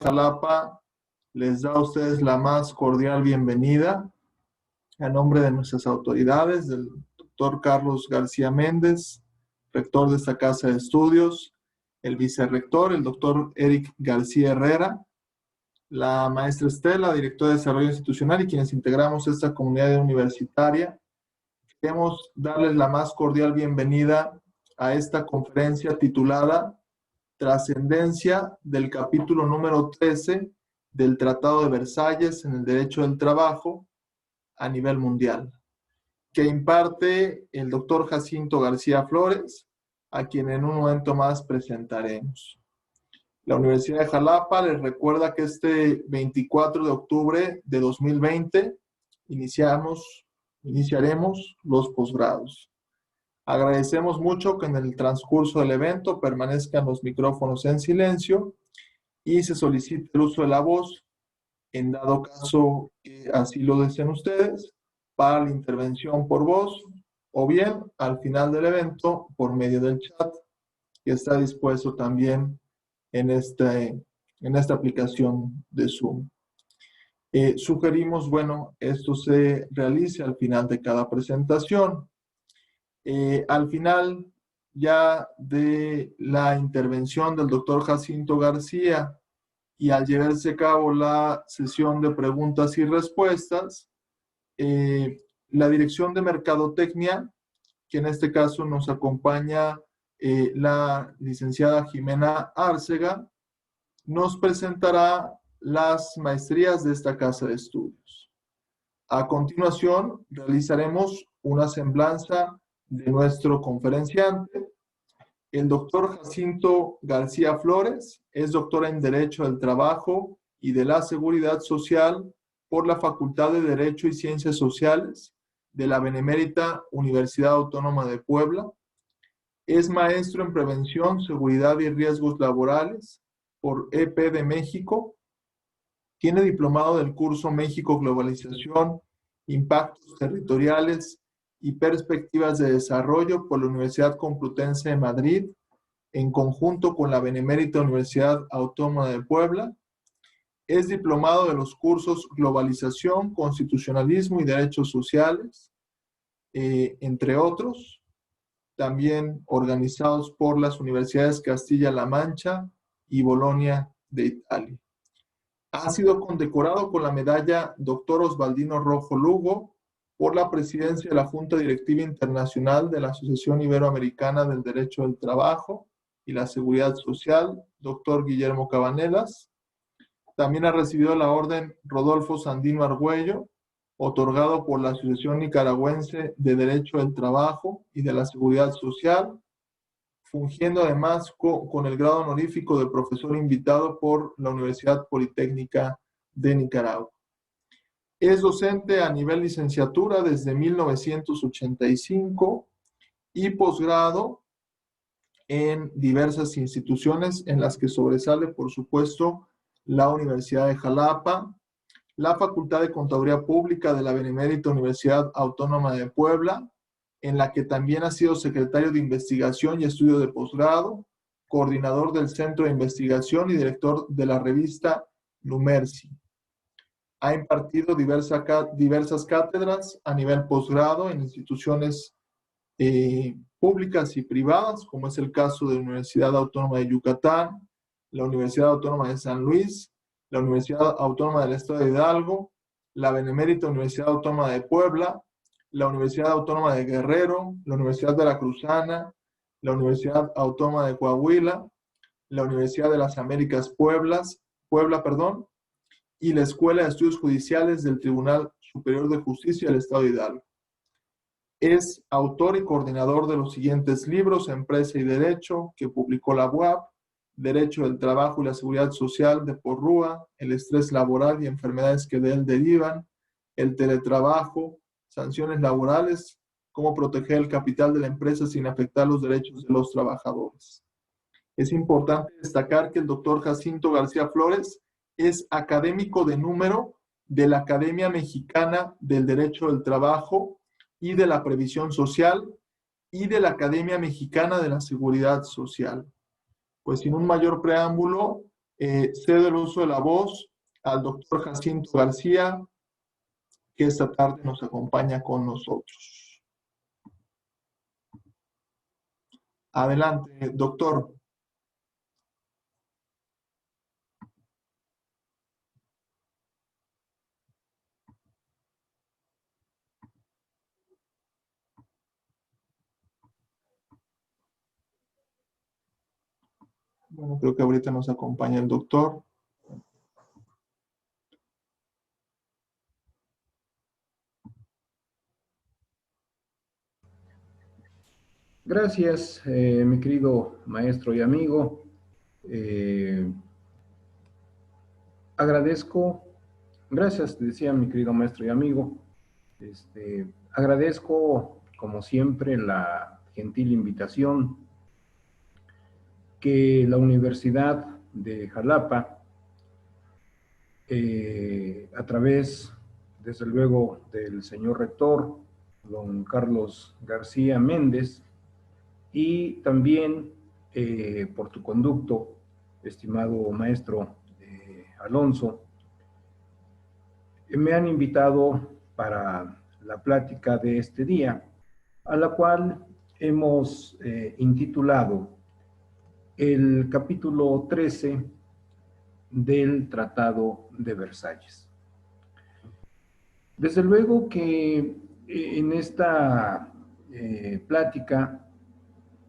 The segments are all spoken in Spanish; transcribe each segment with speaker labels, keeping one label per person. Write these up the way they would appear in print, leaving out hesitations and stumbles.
Speaker 1: Jalapa les da a ustedes la más cordial bienvenida a nombre de nuestras autoridades, del doctor Carlos García Méndez, rector de esta casa de estudios, el vicerrector, el doctor Eric García Herrera, la maestra Estela, directora de Desarrollo Institucional, y quienes integramos esta comunidad universitaria. Queremos darles la más cordial bienvenida a esta conferencia titulada Trascendencia del capítulo número 13 del Tratado de Versalles en el Derecho del Trabajo a nivel mundial, que imparte el doctor Jacinto García Flores, a quien en un momento más presentaremos. La Universidad de Jalapa les recuerda que este 24 de octubre de 2020 iniciaremos los posgrados. Agradecemos mucho que en el transcurso del evento permanezcan los micrófonos en silencio y se solicite el uso de la voz, en dado caso que así lo deseen ustedes, para la intervención por voz o bien al final del evento por medio del chat, que está dispuesto también en esta aplicación de Zoom. Sugerimos, esto se realice al final de cada presentación. Al final ya de la intervención del doctor Jacinto García y al llevarse a cabo la sesión de preguntas y respuestas, la Dirección de Mercadotecnia, que en este caso nos acompaña la licenciada Jimena Árcega, nos presentará las maestrías de esta casa de estudios. A continuación, realizaremos una semblanza de nuestro conferenciante. El doctor Jacinto García Flores es doctor en Derecho del Trabajo y de la Seguridad Social por la Facultad de Derecho y Ciencias Sociales de la Benemérita Universidad Autónoma de Puebla. Es maestro en Prevención, Seguridad y Riesgos Laborales por EP de México. Tiene diplomado del curso México Globalización, Impactos Territoriales y Perspectivas de Desarrollo por la Universidad Complutense de Madrid, en conjunto con la Benemérita Universidad Autónoma de Puebla. Es diplomado de los cursos Globalización, Constitucionalismo y Derechos Sociales, entre otros, también organizados por las Universidades Castilla-La Mancha y Bolonia de Italia. Ha sido condecorado con la medalla Dr. Osbaldino Rojo Lugo por la presidencia de la Junta Directiva Internacional de la Asociación Iberoamericana del Derecho del Trabajo y la Seguridad Social, Dr. Guillermo Cabanelas. También ha recibido la Orden Rodolfo Sandino Argüello, otorgado por la Asociación Nicaragüense de Derecho del Trabajo y de la Seguridad Social, fungiendo además con el grado honorífico de profesor invitado por la Universidad Politécnica de Nicaragua. Es docente a nivel licenciatura desde 1985 y posgrado en diversas instituciones, en las que sobresale, por supuesto, la Universidad de Jalapa, la Facultad de Contaduría Pública de la Benemérita Universidad Autónoma de Puebla, en la que también ha sido secretario de Investigación y Estudio de Posgrado, coordinador del Centro de Investigación y director de la revista Numerci. Ha impartido diversas cátedras a nivel posgrado en instituciones públicas y privadas, como es el caso de la Universidad Autónoma de Yucatán, la Universidad Autónoma de San Luis, la Universidad Autónoma del Estado de Hidalgo, la Benemérita Universidad Autónoma de Puebla, la Universidad Autónoma de Guerrero, la Universidad Veracruzana, la Universidad Autónoma de Coahuila, la Universidad de las Américas Puebla, y la Escuela de Estudios Judiciales del Tribunal Superior de Justicia del Estado de Hidalgo. Es autor y coordinador de los siguientes libros: Empresa y Derecho, que publicó la UAP, Derecho del Trabajo y la Seguridad Social de Porrúa, El estrés laboral y enfermedades que de él derivan, El teletrabajo, Sanciones laborales, Cómo proteger el capital de la empresa sin afectar los derechos de los trabajadores. Es importante destacar que el doctor Jacinto García Flores es académico de número de la Academia Mexicana del Derecho del Trabajo y de la Previsión Social y de la Academia Mexicana de la Seguridad Social. Pues sin un mayor preámbulo, Cedo el uso de la voz al doctor Jacinto García, que esta tarde nos acompaña con nosotros. Adelante, doctor. Bueno, creo que ahorita nos acompaña el doctor.
Speaker 2: Gracias, mi querido maestro y amigo. Agradezco, gracias, decía mi querido maestro y amigo. Agradezco, como siempre, la gentil invitación que la Universidad de Jalapa, a través, desde luego, del señor rector, don Carlos García Méndez, y también por tu conducto, estimado maestro Alonso, me han invitado para la plática de este día, a la cual hemos intitulado el capítulo 13 del Tratado de Versalles. Desde luego que en esta plática,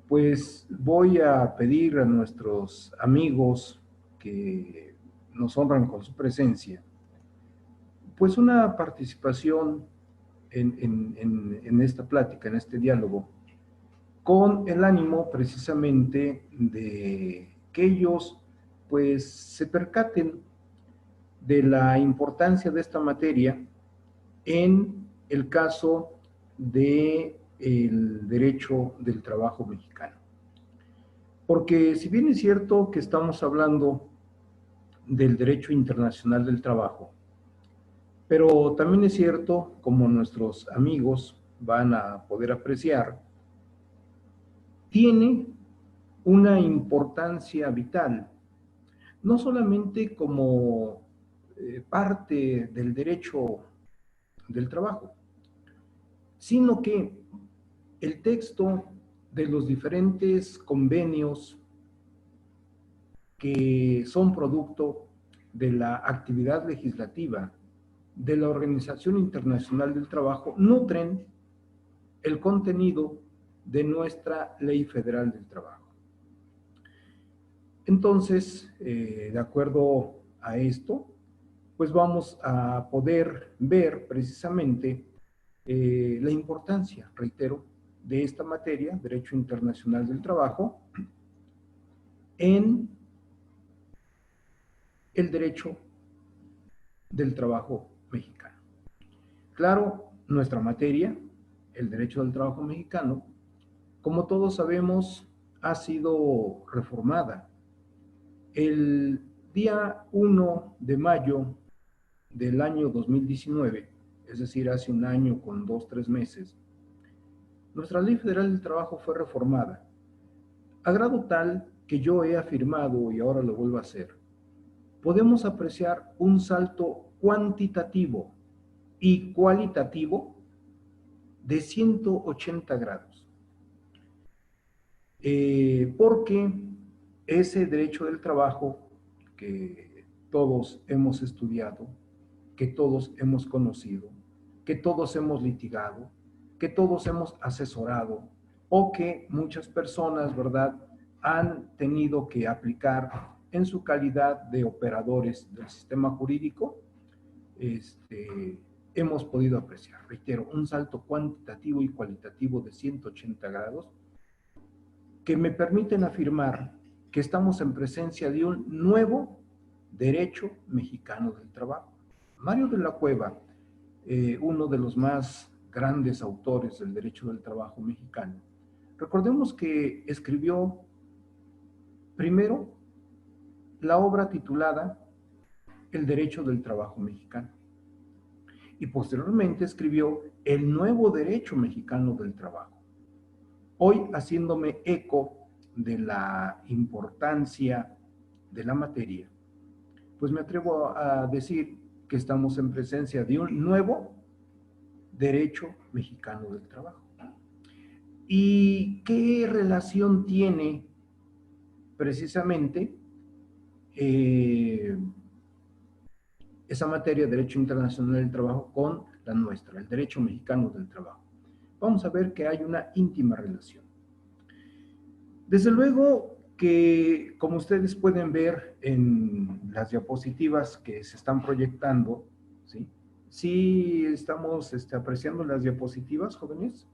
Speaker 2: pues voy a pedir a nuestros amigos que nos honran con su presencia, pues una participación en esta plática, en este diálogo, con el ánimo precisamente de que ellos pues se percaten de la importancia de esta materia en el caso del derecho del trabajo mexicano. Porque si bien es cierto que estamos hablando del derecho internacional del trabajo, pero también es cierto, como nuestros amigos van a poder apreciar, tiene una importancia vital, no solamente como parte del derecho del trabajo, sino que el texto de los diferentes convenios que son producto de la actividad legislativa de la Organización Internacional del Trabajo nutren el contenido de nuestra Ley Federal del Trabajo. Entonces, de acuerdo a esto, pues vamos a poder ver precisamente la importancia, reitero, de esta materia, Derecho Internacional del Trabajo, en el derecho del trabajo mexicano. Claro, nuestra materia, el derecho del trabajo mexicano, como todos sabemos, ha sido reformada. El día 1 de mayo del año 2019, es decir, hace un año con 2-3 meses, nuestra Ley Federal del Trabajo fue reformada, a grado tal que yo he afirmado, y ahora lo vuelvo a hacer, podemos apreciar un salto cuantitativo y cualitativo de 180 grados. Porque ese derecho del trabajo que todos hemos estudiado, que todos hemos conocido, que todos hemos litigado, que todos hemos asesorado, o que muchas personas, ¿verdad?, han tenido que aplicar en su calidad de operadores del sistema jurídico, hemos podido apreciar, reitero, un salto cuantitativo y cualitativo de 180 grados que me permiten afirmar que estamos en presencia de un nuevo derecho mexicano del trabajo. Mario de la Cueva, uno de los más grandes autores del derecho del trabajo mexicano, recordemos que escribió primero la obra titulada El derecho del trabajo mexicano y posteriormente escribió El nuevo derecho mexicano del trabajo. Hoy, haciéndome eco de la importancia de la materia, pues me atrevo a decir que estamos en presencia de un nuevo derecho mexicano del trabajo. ¿Y qué relación tiene precisamente esa materia de derecho internacional del trabajo con la nuestra, el derecho mexicano del trabajo? Vamos a ver que hay una íntima relación. Desde luego que, como ustedes pueden ver en las diapositivas que se están proyectando, ¿sí? ¿Sí estamos apreciando las diapositivas, jóvenes?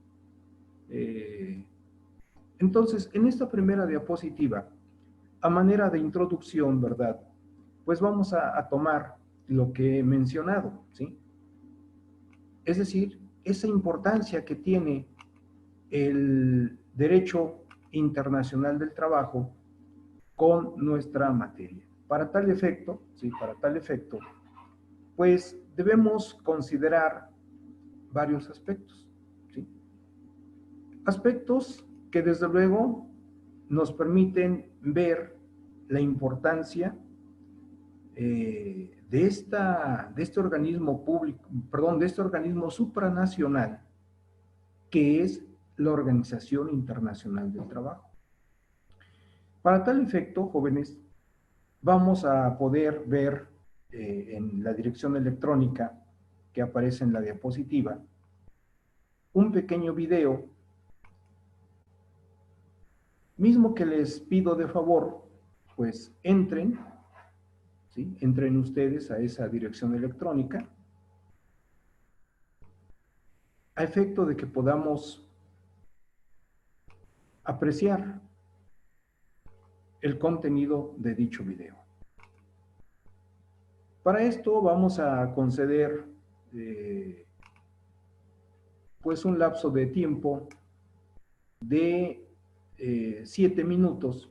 Speaker 2: Entonces, en esta primera diapositiva, a manera de introducción, ¿verdad? Pues vamos a tomar lo que he mencionado, ¿sí? Es decir, esa importancia que tiene el derecho internacional del trabajo con nuestra materia. Para tal efecto, ¿sí? Para tal efecto, pues debemos considerar varios aspectos, ¿sí? Aspectos que desde luego nos permiten ver la importancia de este organismo público, perdón, de este organismo supranacional que es la Organización Internacional del Trabajo. Para tal efecto, jóvenes, vamos a poder ver en la dirección electrónica que aparece en la diapositiva un pequeño video, mismo que les pido de favor, pues entren, ¿sí? Entren ustedes a esa dirección electrónica a efecto de que podamos apreciar el contenido de dicho video. Para esto vamos a conceder pues un lapso de tiempo de 7 minutos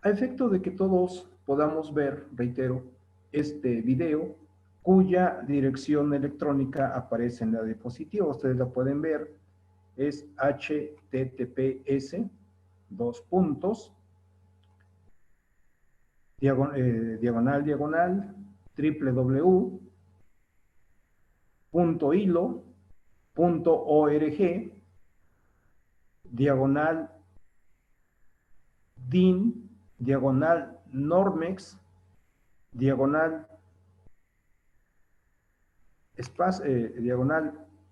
Speaker 2: a efecto de que todos podamos ver, reitero, este video cuya dirección electrónica aparece en la diapositiva. Ustedes la pueden ver, es https www.hilo.org DIN, Normex,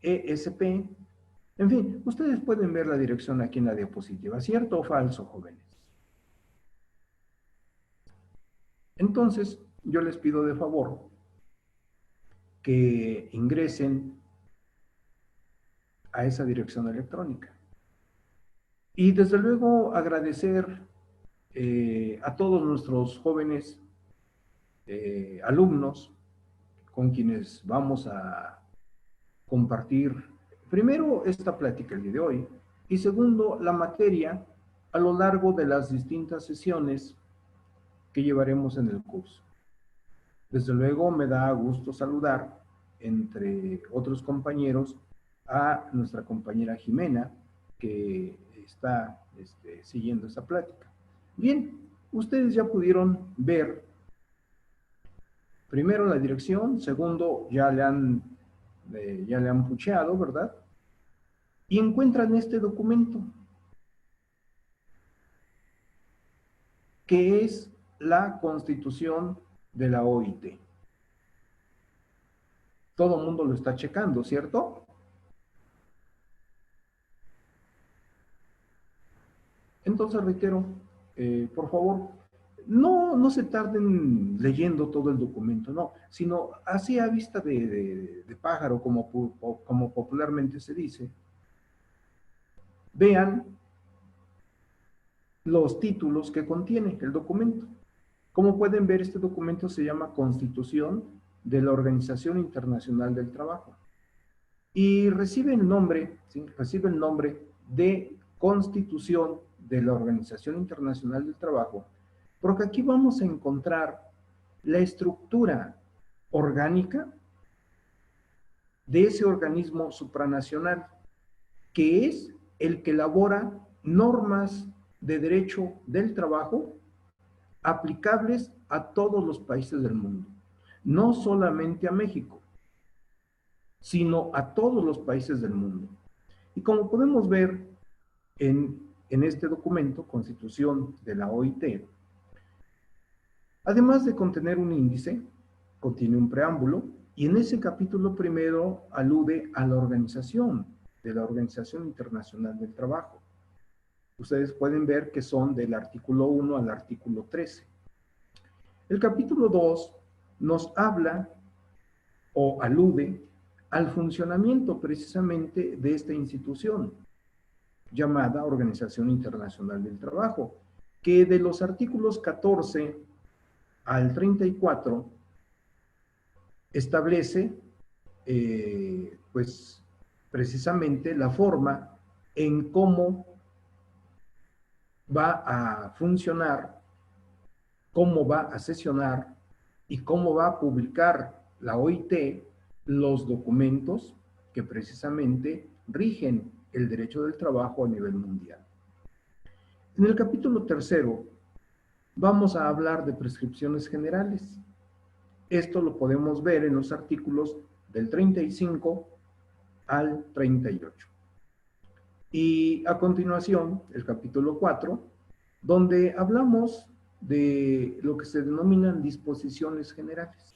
Speaker 2: ESP. En fin, ustedes pueden ver la dirección aquí en la diapositiva. ¿Cierto o falso, jóvenes? Entonces, yo les pido de favor que ingresen a esa dirección electrónica. Y desde luego agradecer a todos nuestros jóvenes alumnos con quienes vamos a compartir, primero, esta plática el día de hoy, y segundo, la materia a lo largo de las distintas sesiones que llevaremos en el curso. Desde luego me da gusto saludar, entre otros compañeros, a nuestra compañera Jimena, que está siguiendo esta plática. Bien, ustedes ya pudieron ver, primero, la dirección, segundo, ya le han pucheado, ¿verdad? Y encuentran este documento, que es la Constitución de la OIT. Todo el mundo lo está checando, ¿cierto? Entonces, reitero, por favor, no se tarden leyendo todo el documento, no, sino así a vista de pájaro, como popularmente se dice, vean los títulos que contiene el documento. Como pueden ver, este documento se llama Constitución de la Organización Internacional del Trabajo y recibe el nombre, ¿sí? Recibe el nombre de Constitución de la Organización Internacional del Trabajo, porque aquí vamos a encontrar la estructura orgánica de ese organismo supranacional, que es el que elabora normas de derecho del trabajo aplicables a todos los países del mundo, no solamente a México, sino a todos los países del mundo. Y como podemos ver en este documento, Constitución de la OIT, además de contener un índice, contiene un preámbulo, y en ese capítulo primero alude a la organización de la Organización Internacional del Trabajo. Ustedes pueden ver que son del artículo 1 al artículo 13. El capítulo 2 nos habla o alude al funcionamiento precisamente de esta institución llamada Organización Internacional del Trabajo, que de los artículos 14 al 34 establece pues precisamente la forma en cómo va a funcionar, cómo va a sesionar y cómo va a publicar la OIT los documentos que precisamente rigen el derecho del trabajo a nivel mundial. En el capítulo tercero vamos a hablar de prescripciones generales. Esto lo podemos ver en los artículos del 35 al 38. Y a continuación, el capítulo 4, donde hablamos de lo que se denominan disposiciones generales.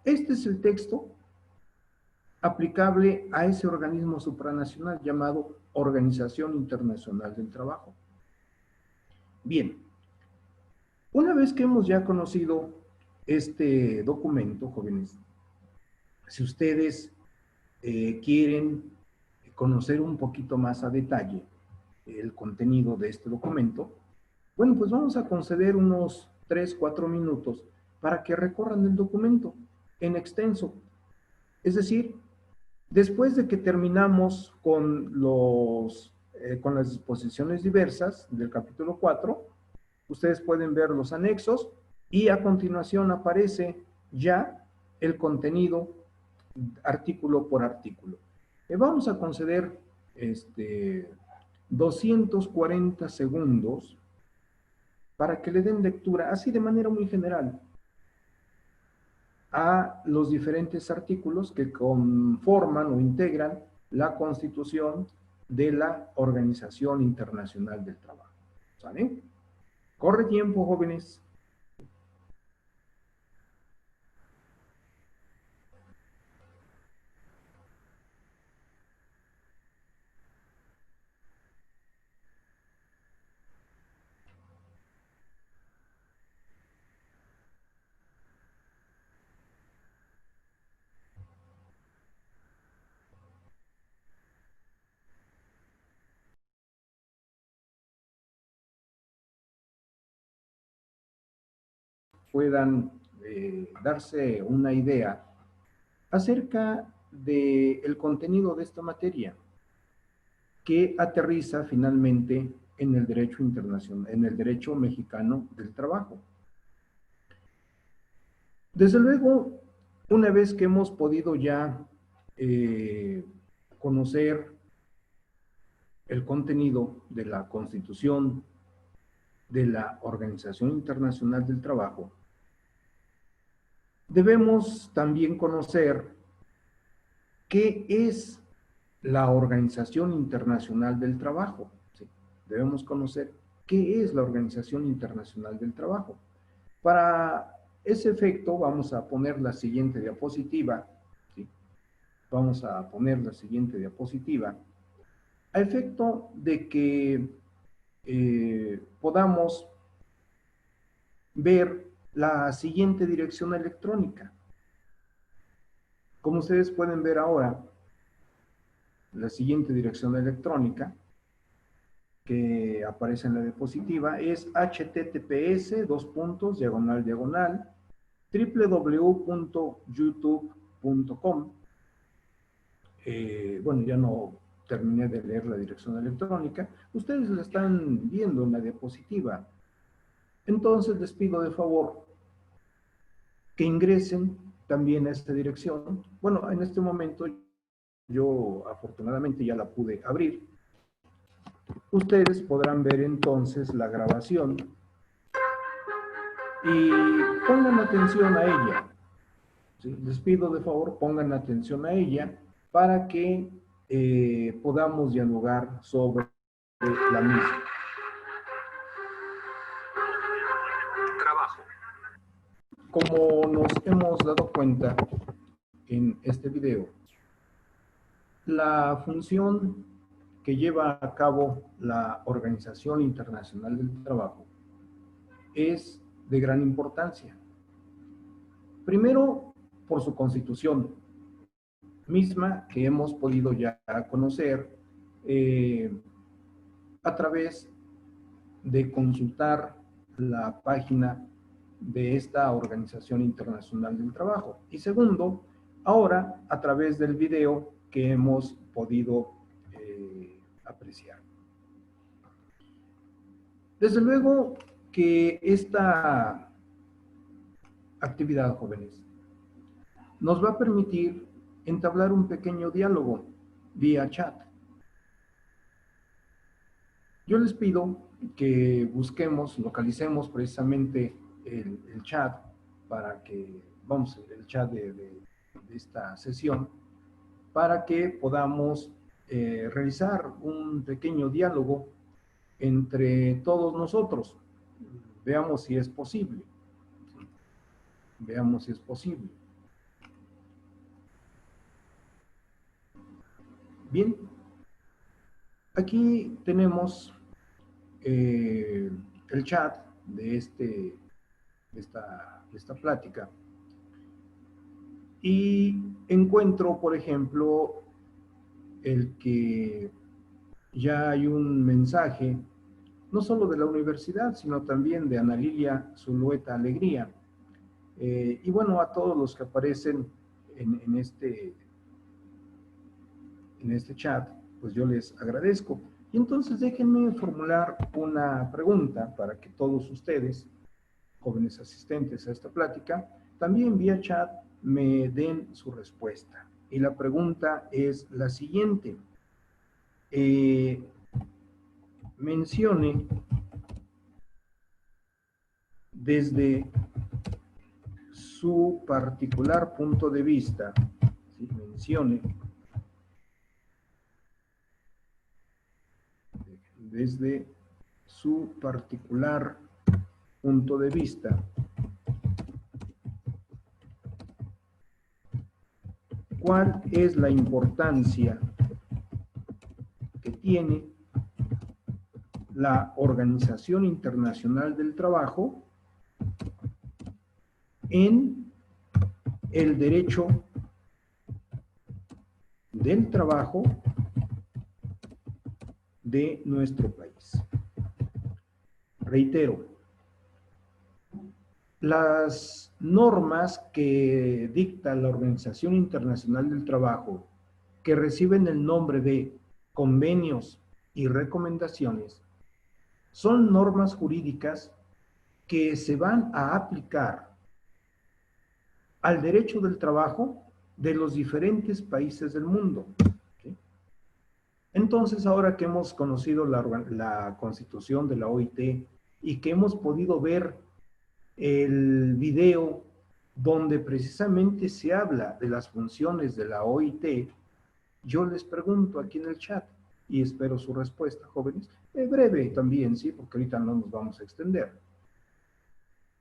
Speaker 2: Este es el texto aplicable a ese organismo supranacional llamado Organización Internacional del Trabajo. Bien, una vez que hemos ya conocido este documento, jóvenes, si ustedes quieren conocer un poquito más a detalle el contenido de este documento, bueno, pues vamos a conceder unos 3-4 minutos para que recorran el documento en extenso. Es decir, después de que terminamos con las disposiciones diversas del capítulo 4, ustedes pueden ver los anexos y a continuación aparece ya el contenido artículo por artículo. Vamos a conceder 240 segundos para que le den lectura, así de manera muy general, a los diferentes artículos que conforman o integran la Constitución de la Organización Internacional del Trabajo. ¿Sale? Corre tiempo, jóvenes. Puedan darse una idea acerca del contenido de esta materia, que aterriza finalmente en el derecho internacional, en el derecho mexicano del trabajo. Desde luego, una vez que hemos podido ya conocer el contenido de la Constitución de la Organización Internacional del Trabajo, debemos también conocer qué es la Organización Internacional del Trabajo. ¿Sí? Debemos conocer qué es la Organización Internacional del Trabajo. Para ese efecto vamos a poner la siguiente diapositiva. ¿Sí? Vamos a poner la siguiente diapositiva a efecto de que podamos ver la siguiente dirección electrónica. Como ustedes pueden ver ahora, la siguiente dirección electrónica que aparece en la diapositiva es https:// www.youtube.com. Bueno, ya no terminé de leer la dirección electrónica. Ustedes la están viendo en la diapositiva. Entonces les pido de favor que ingresen también a esta dirección. Bueno, en este momento yo afortunadamente ya la pude abrir. Ustedes podrán ver entonces la grabación y pongan atención a ella. ¿Sí? Les pido de favor, pongan atención a ella para que podamos dialogar sobre la misma. Trabajo. Como nos hemos dado cuenta en este video, la función que lleva a cabo la Organización Internacional del Trabajo es de gran importancia. Primero, por su constitución, misma que hemos podido ya conocer a través de consultar la página de esta Organización Internacional del Trabajo. Y segundo, ahora a través del video que hemos podido apreciar. Desde luego que esta actividad, jóvenes, nos va a permitir entablar un pequeño diálogo vía chat. Yo les pido que busquemos, localicemos precisamente el chat para que, vamos, el chat de esta sesión, para que podamos realizar un pequeño diálogo entre todos nosotros. Veamos si es posible. Veamos si es posible. Bien, aquí tenemos el chat de esta plática y encuentro, por ejemplo, el que ya hay un mensaje, no solo de la universidad, sino también de Ana Lilia Zulueta Alegría. Y bueno, a todos los que aparecen en este chat, pues yo les agradezco. Y entonces déjenme formular una pregunta para que todos ustedes, jóvenes asistentes a esta plática, también vía chat me den su respuesta. Y la pregunta es la siguiente. Mencione desde su particular punto de vista, ¿sí? Mencione desde su particular punto de vista cuál es la importancia que tiene la Organización Internacional del Trabajo en el derecho del trabajo de nuestro país. Reitero, las normas que dicta la Organización Internacional del Trabajo, que reciben el nombre de convenios y recomendaciones, son normas jurídicas que se van a aplicar al derecho del trabajo de los diferentes países del mundo. ¿Sí? Entonces, ahora que hemos conocido la constitución de la OIT y que hemos podido ver el video donde precisamente se habla de las funciones de la OIT, yo les pregunto aquí en el chat y espero su respuesta, jóvenes. Breve también, ¿sí? Porque ahorita no nos vamos a extender.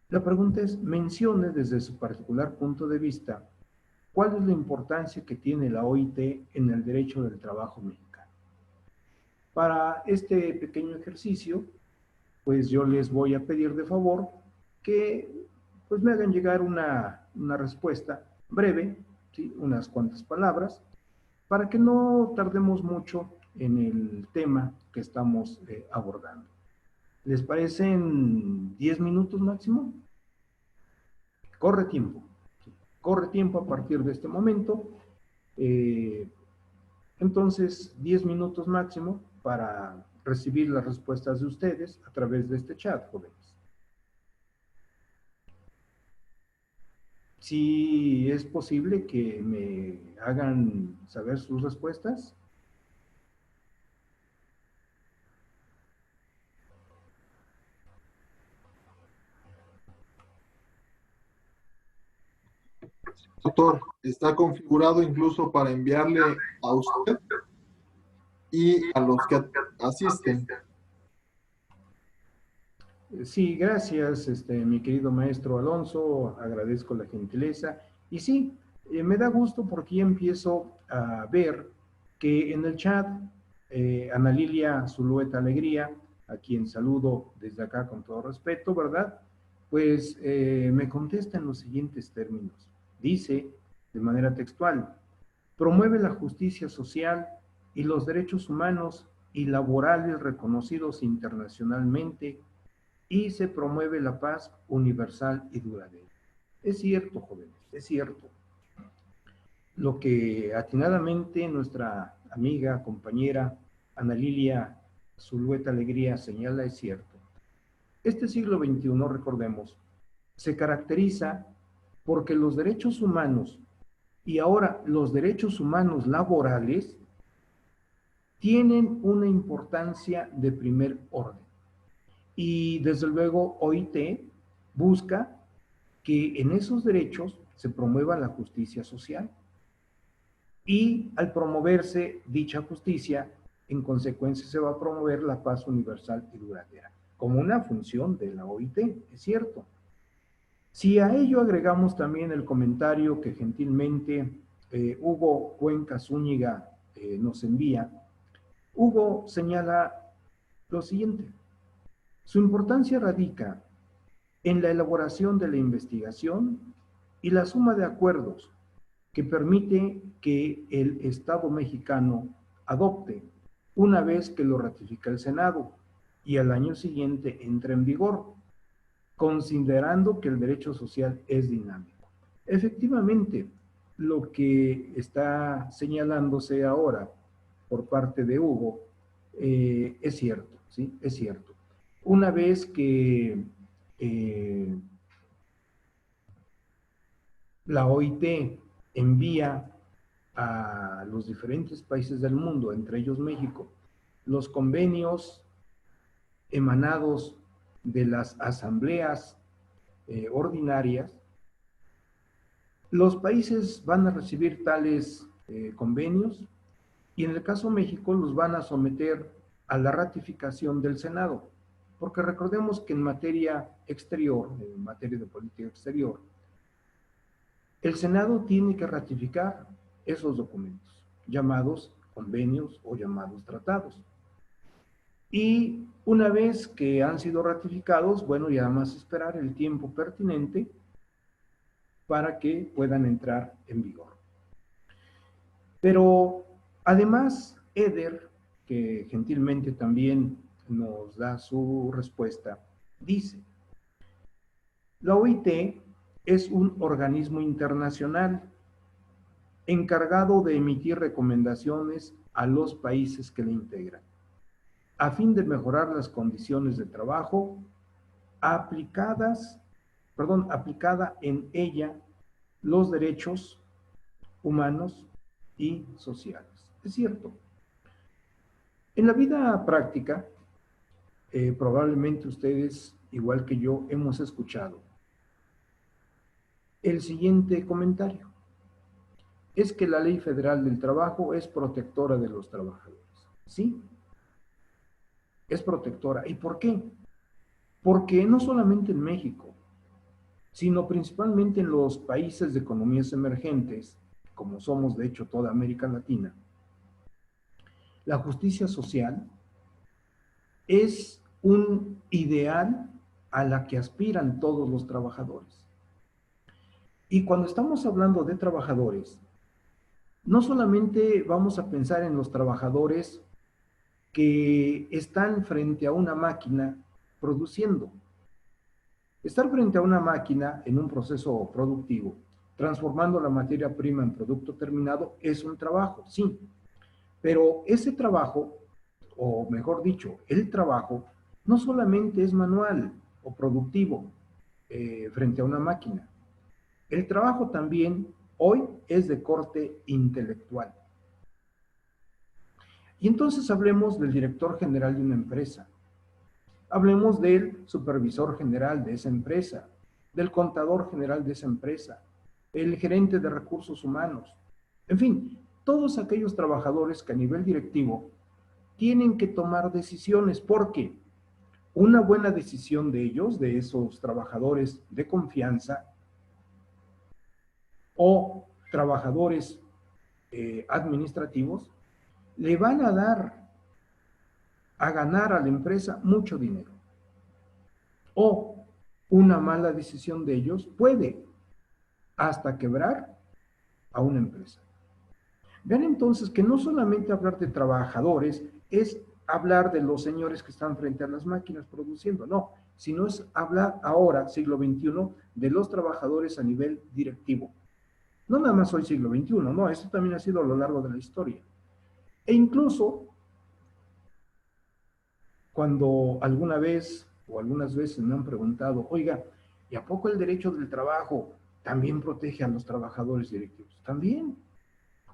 Speaker 2: La pregunta es, mencione desde su particular punto de vista cuál es la importancia que tiene la OIT en el derecho del trabajo mexicano. Para este pequeño ejercicio, pues yo les voy a pedir de favor que pues me hagan llegar una respuesta breve, ¿sí? Unas cuantas palabras, para que no tardemos mucho en el tema que estamos abordando. ¿Les parecen 10 minutos máximo? Corre tiempo. Corre tiempo a partir de este momento. Entonces, 10 minutos máximo para recibir las respuestas de ustedes a través de este chat, jóvenes. Si es posible que me hagan saber sus respuestas.
Speaker 1: Doctor, está configurado incluso para enviarle a usted y a los que asisten.
Speaker 2: Sí, gracias, mi querido maestro Alonso, agradezco la gentileza. Y sí, me da gusto porque ya empiezo a ver que en el chat, Ana Lilia Zulueta Alegría, a quien saludo desde acá con todo respeto, ¿verdad? Pues me contesta en los siguientes términos. Dice, de manera textual, promueve la justicia social y los derechos humanos y laborales reconocidos internacionalmente y se promueve la paz universal y duradera. Es cierto, jóvenes, es cierto. Lo que atinadamente nuestra amiga, compañera Ana Lilia Zulueta Alegría señala es cierto. Este siglo XXI, recordemos, se caracteriza porque los derechos humanos y ahora los derechos humanos laborales tienen una importancia de primer orden. Y desde luego OIT busca que en esos derechos se promueva la justicia social. Y al promoverse dicha justicia, en consecuencia se va a promover la paz universal y duradera, como una función de la OIT, es cierto. Si a ello agregamos también el comentario que gentilmente Hugo Cuenca Zúñiga nos envía, Hugo señala lo siguiente: su importancia radica en la elaboración de la investigación y la suma de acuerdos que permite que el Estado mexicano adopte una vez que lo ratifica el Senado y al año siguiente entra en vigor, considerando que el derecho social es dinámico. Efectivamente, lo que está señalándose ahora por parte de Hugo es cierto, ¿sí? Es cierto. Una vez que la OIT envía a los diferentes países del mundo, entre ellos México, los convenios emanados de las asambleas ordinarias, los países van a recibir tales convenios y en el caso de México los van a someter a la ratificación del Senado, porque recordemos que en materia exterior, en materia de política exterior, el Senado tiene que ratificar esos documentos, llamados convenios o llamados tratados. Y una vez que han sido ratificados, bueno, ya más esperar el tiempo pertinente para que puedan entrar en vigor. Pero además, Eder, que gentilmente también nos da su respuesta, dice, la OIT es un organismo internacional encargado de emitir recomendaciones a los países que le integran, a fin de mejorar las condiciones de trabajo aplicada en ella los derechos humanos y sociales. Es cierto. En la vida práctica, probablemente ustedes, igual que yo, hemos escuchado el siguiente comentario: es que la Ley Federal del Trabajo es protectora de los trabajadores. Sí, es protectora. ¿Y por qué? Porque no solamente en México, sino principalmente en los países de economías emergentes, como somos de hecho toda América Latina, la justicia social es un ideal a la que aspiran todos los trabajadores. Y cuando estamos hablando de trabajadores, no solamente vamos a pensar en los trabajadores que están frente a una máquina produciendo. Estar frente a una máquina en un proceso productivo, transformando la materia prima en producto terminado, es un trabajo, sí. Pero ese trabajo, o mejor dicho, el trabajo, no solamente es manual o productivo frente a una máquina. El trabajo también hoy es de corte intelectual. Y entonces hablemos del director general de una empresa. Hablemos del supervisor general de esa empresa, del contador general de esa empresa, el gerente de recursos humanos, en fin, todos aquellos trabajadores que a nivel directivo tienen que tomar decisiones, porque una buena decisión de ellos, de esos trabajadores de confianza o trabajadores administrativos, le van a dar a ganar a la empresa mucho dinero. O una mala decisión de ellos puede hasta quebrar a una empresa. Vean entonces que no solamente hablar de trabajadores es hablar de los señores que están frente a las máquinas produciendo, no, sino es hablar ahora, siglo XXI, de los trabajadores a nivel directivo. No nada más hoy siglo XXI, no, esto también ha sido a lo largo de la historia. E incluso cuando alguna vez o algunas veces me han preguntado, oiga, ¿y a poco el derecho del trabajo también protege a los trabajadores directivos? También.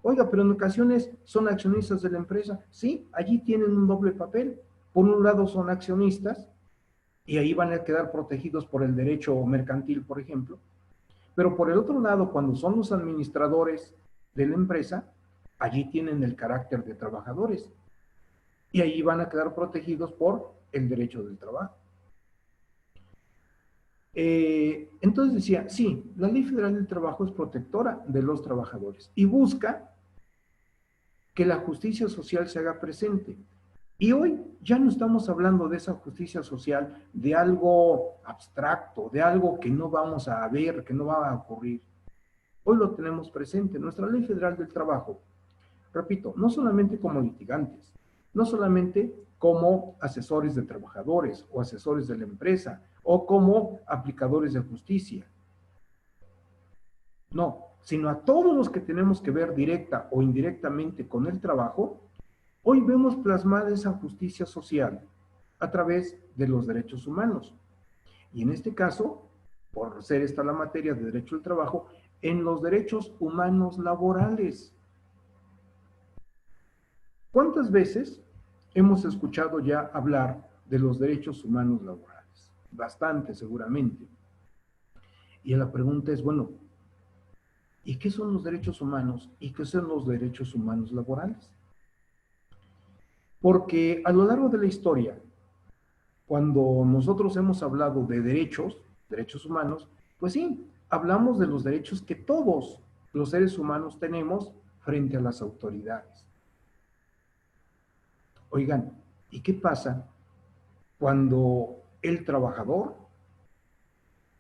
Speaker 2: Oiga, pero en ocasiones son accionistas de la empresa. Sí, allí tienen un doble papel. Por un lado son accionistas y ahí van a quedar protegidos por el derecho mercantil, por ejemplo. Pero por el otro lado, cuando son los administradores de la empresa, allí tienen el carácter de trabajadores y ahí van a quedar protegidos por el derecho del trabajo. Entonces decía, sí, la Ley Federal del Trabajo es protectora de los trabajadores y busca que la justicia social se haga presente. Y hoy ya no estamos hablando de esa justicia social, de algo abstracto, de algo que no vamos a ver, que no va a ocurrir. Hoy lo tenemos presente. Nuestra Ley Federal del Trabajo, repito, no solamente como litigantes, no solamente como asesores de trabajadores o asesores de la empresa o como aplicadores de justicia. No, sino a todos los que tenemos que ver directa o indirectamente con el trabajo. Hoy vemos plasmada esa justicia social a través de los derechos humanos. Y en este caso, por ser esta la materia de derecho al trabajo, en los derechos humanos laborales. ¿Cuántas veces hemos escuchado ya hablar de los derechos humanos laborales? Bastante, seguramente. Y la pregunta es, bueno, ¿y qué son los derechos humanos y qué son los derechos humanos laborales? Porque a lo largo de la historia, cuando nosotros hemos hablado de derechos humanos, pues sí, hablamos de los derechos que todos los seres humanos tenemos frente a las autoridades. Oigan, ¿y qué pasa cuando el trabajador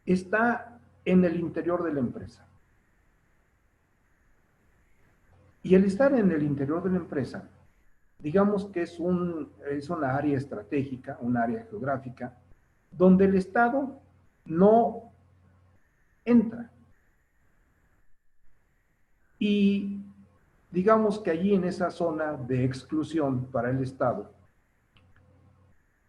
Speaker 2: está en el interior de la empresa? Y el estar en el interior de la empresa, digamos que es una área estratégica, un área geográfica, donde el Estado no entra. Y digamos que allí en esa zona de exclusión para el Estado,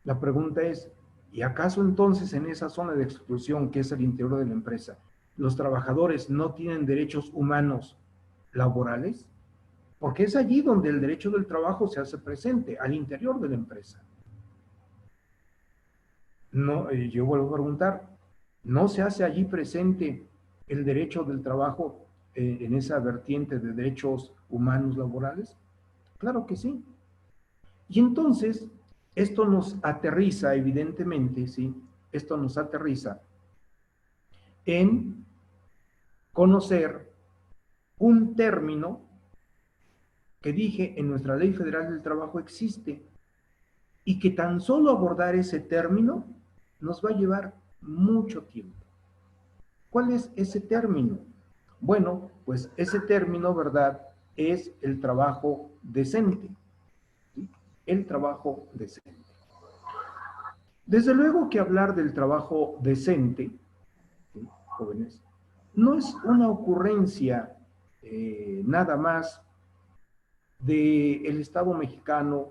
Speaker 2: la pregunta es, ¿y acaso entonces en esa zona de exclusión que es el interior de la empresa, los trabajadores no tienen derechos humanos laborales? Porque es allí donde el derecho del trabajo se hace presente, al interior de la empresa. No, yo vuelvo a preguntar, ¿no se hace allí presente el derecho del trabajo en esa vertiente de derechos humanos laborales? Claro que sí. Y entonces, esto nos aterriza, evidentemente, ¿sí? Esto nos aterriza en conocer un término que dije en nuestra Ley Federal del Trabajo existe y que tan solo abordar ese término nos va a llevar mucho tiempo. ¿Cuál es ese término? Bueno, pues ese término, ¿verdad?, es el trabajo decente. ¿Sí? El trabajo decente. Desde luego que hablar del trabajo decente, ¿sí?, jóvenes, no es una ocurrencia nada más del Estado mexicano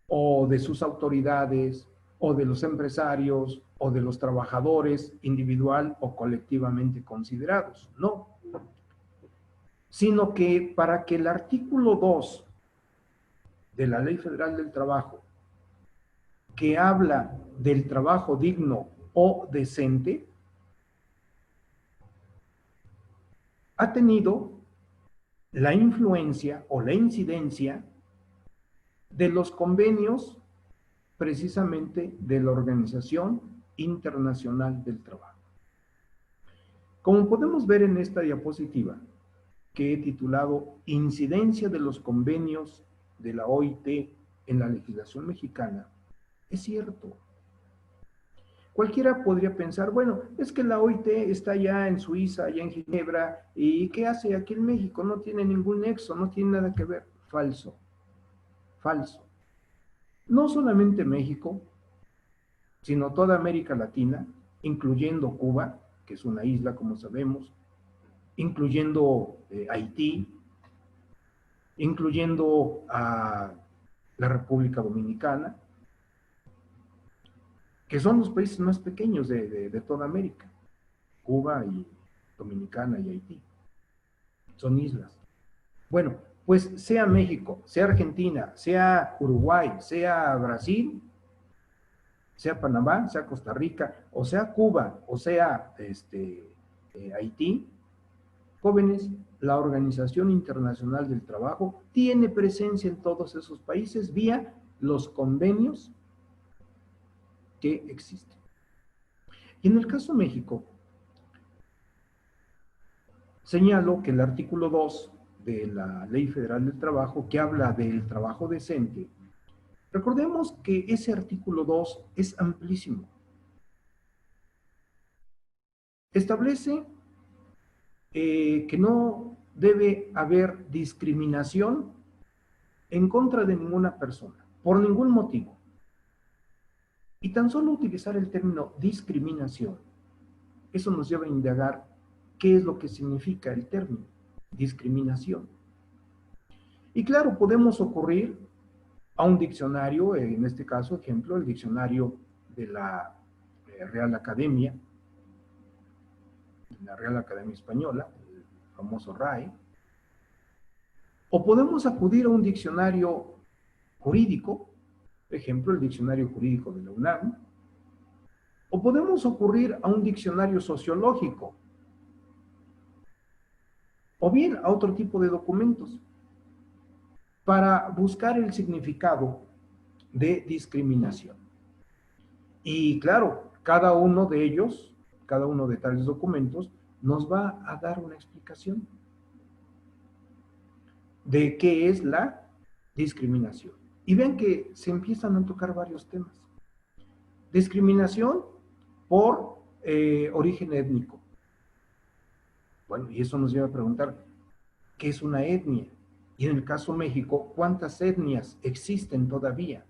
Speaker 2: o de sus autoridades o de los empresarios o de los trabajadores individual o colectivamente considerados, no, sino que para que el artículo 2 de la Ley Federal del Trabajo, que habla del trabajo digno o decente, ha tenido la influencia o la incidencia de los convenios precisamente de la Organización Internacional del Trabajo. Como podemos ver en esta diapositiva, que he titulado Incidencia de los convenios de la OIT en la legislación mexicana, es cierto. Cualquiera podría pensar, bueno, es que la OIT está allá en Suiza, allá en Ginebra, ¿y qué hace aquí en México? No tiene ningún nexo, no tiene nada que ver. Falso, falso. No solamente México, sino toda América Latina, incluyendo Cuba, que es una isla, como sabemos, incluyendo Haití, incluyendo a la República Dominicana, que son los países más pequeños de toda América, Cuba y Dominicana y Haití. Son islas. Bueno, pues sea México, sea Argentina, sea Uruguay, sea Brasil, sea Panamá, sea Costa Rica, o sea Cuba, o sea Haití, jóvenes, la Organización Internacional del Trabajo tiene presencia en todos esos países vía los convenios que existen. Y en el caso de México, señalo que el artículo 2 de la Ley Federal del Trabajo, que habla del trabajo decente, recordemos que ese artículo 2 es amplísimo. Establece que no debe haber discriminación en contra de ninguna persona, por ningún motivo. Y tan solo utilizar el término discriminación, eso nos lleva a indagar qué es lo que significa el término discriminación. Y claro, podemos ocurrir a un diccionario, en este caso, ejemplo, el diccionario de la Real Academia, la Real Academia Española, el famoso RAE, o podemos acudir a un diccionario jurídico, por ejemplo, el diccionario jurídico de la UNAM, o podemos ocurrir a un diccionario sociológico, o bien a otro tipo de documentos, para buscar el significado de discriminación. Y claro, cada uno de ellos, cada uno de tales documentos, nos va a dar una explicación de qué es la discriminación. Y vean que se empiezan a tocar varios temas. Discriminación por origen étnico. Bueno, y eso nos lleva a preguntar, ¿qué es una etnia? Y en el caso de México, ¿cuántas etnias existen todavía?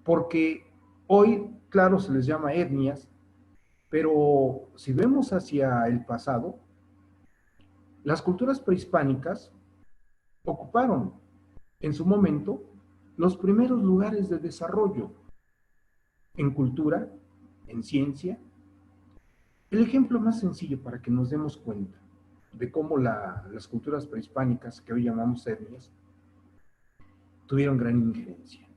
Speaker 2: Porque hoy, claro, se les llama etnias, pero si vemos hacia el pasado, las culturas prehispánicas ocuparon en su momento los primeros lugares de desarrollo en cultura, en ciencia. El ejemplo más sencillo para que nos demos cuenta de cómo las culturas prehispánicas, que hoy llamamos etnias, tuvieron gran injerencia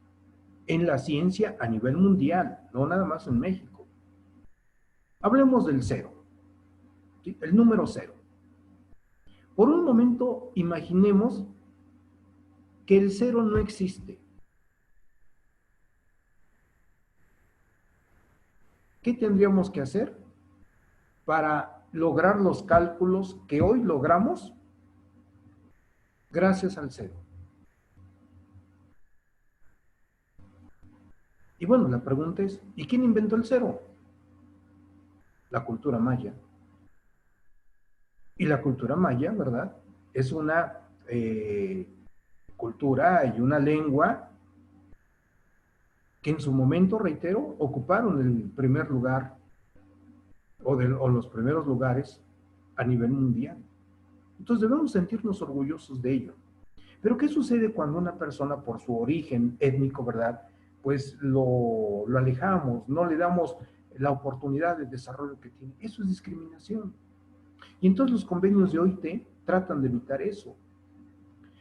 Speaker 2: en la ciencia a nivel mundial, no nada más en México. Hablemos del cero, ¿sí? El número cero. Por un momento imaginemos que el cero no existe. ¿Qué tendríamos que hacer para lograr los cálculos que hoy logramos gracias al cero? Y bueno, la pregunta es, ¿y quién inventó el cero? La cultura maya. Y la cultura maya, ¿verdad? Es una cultura y una lengua que en su momento, reitero, ocuparon el primer lugar o los primeros lugares a nivel mundial. Entonces debemos sentirnos orgullosos de ello. Pero ¿qué sucede cuando una persona por su origen étnico, ¿verdad? Pues lo alejamos, no le damos la oportunidad de desarrollo que tiene. Eso es discriminación. Y entonces los convenios de OIT tratan de evitar eso.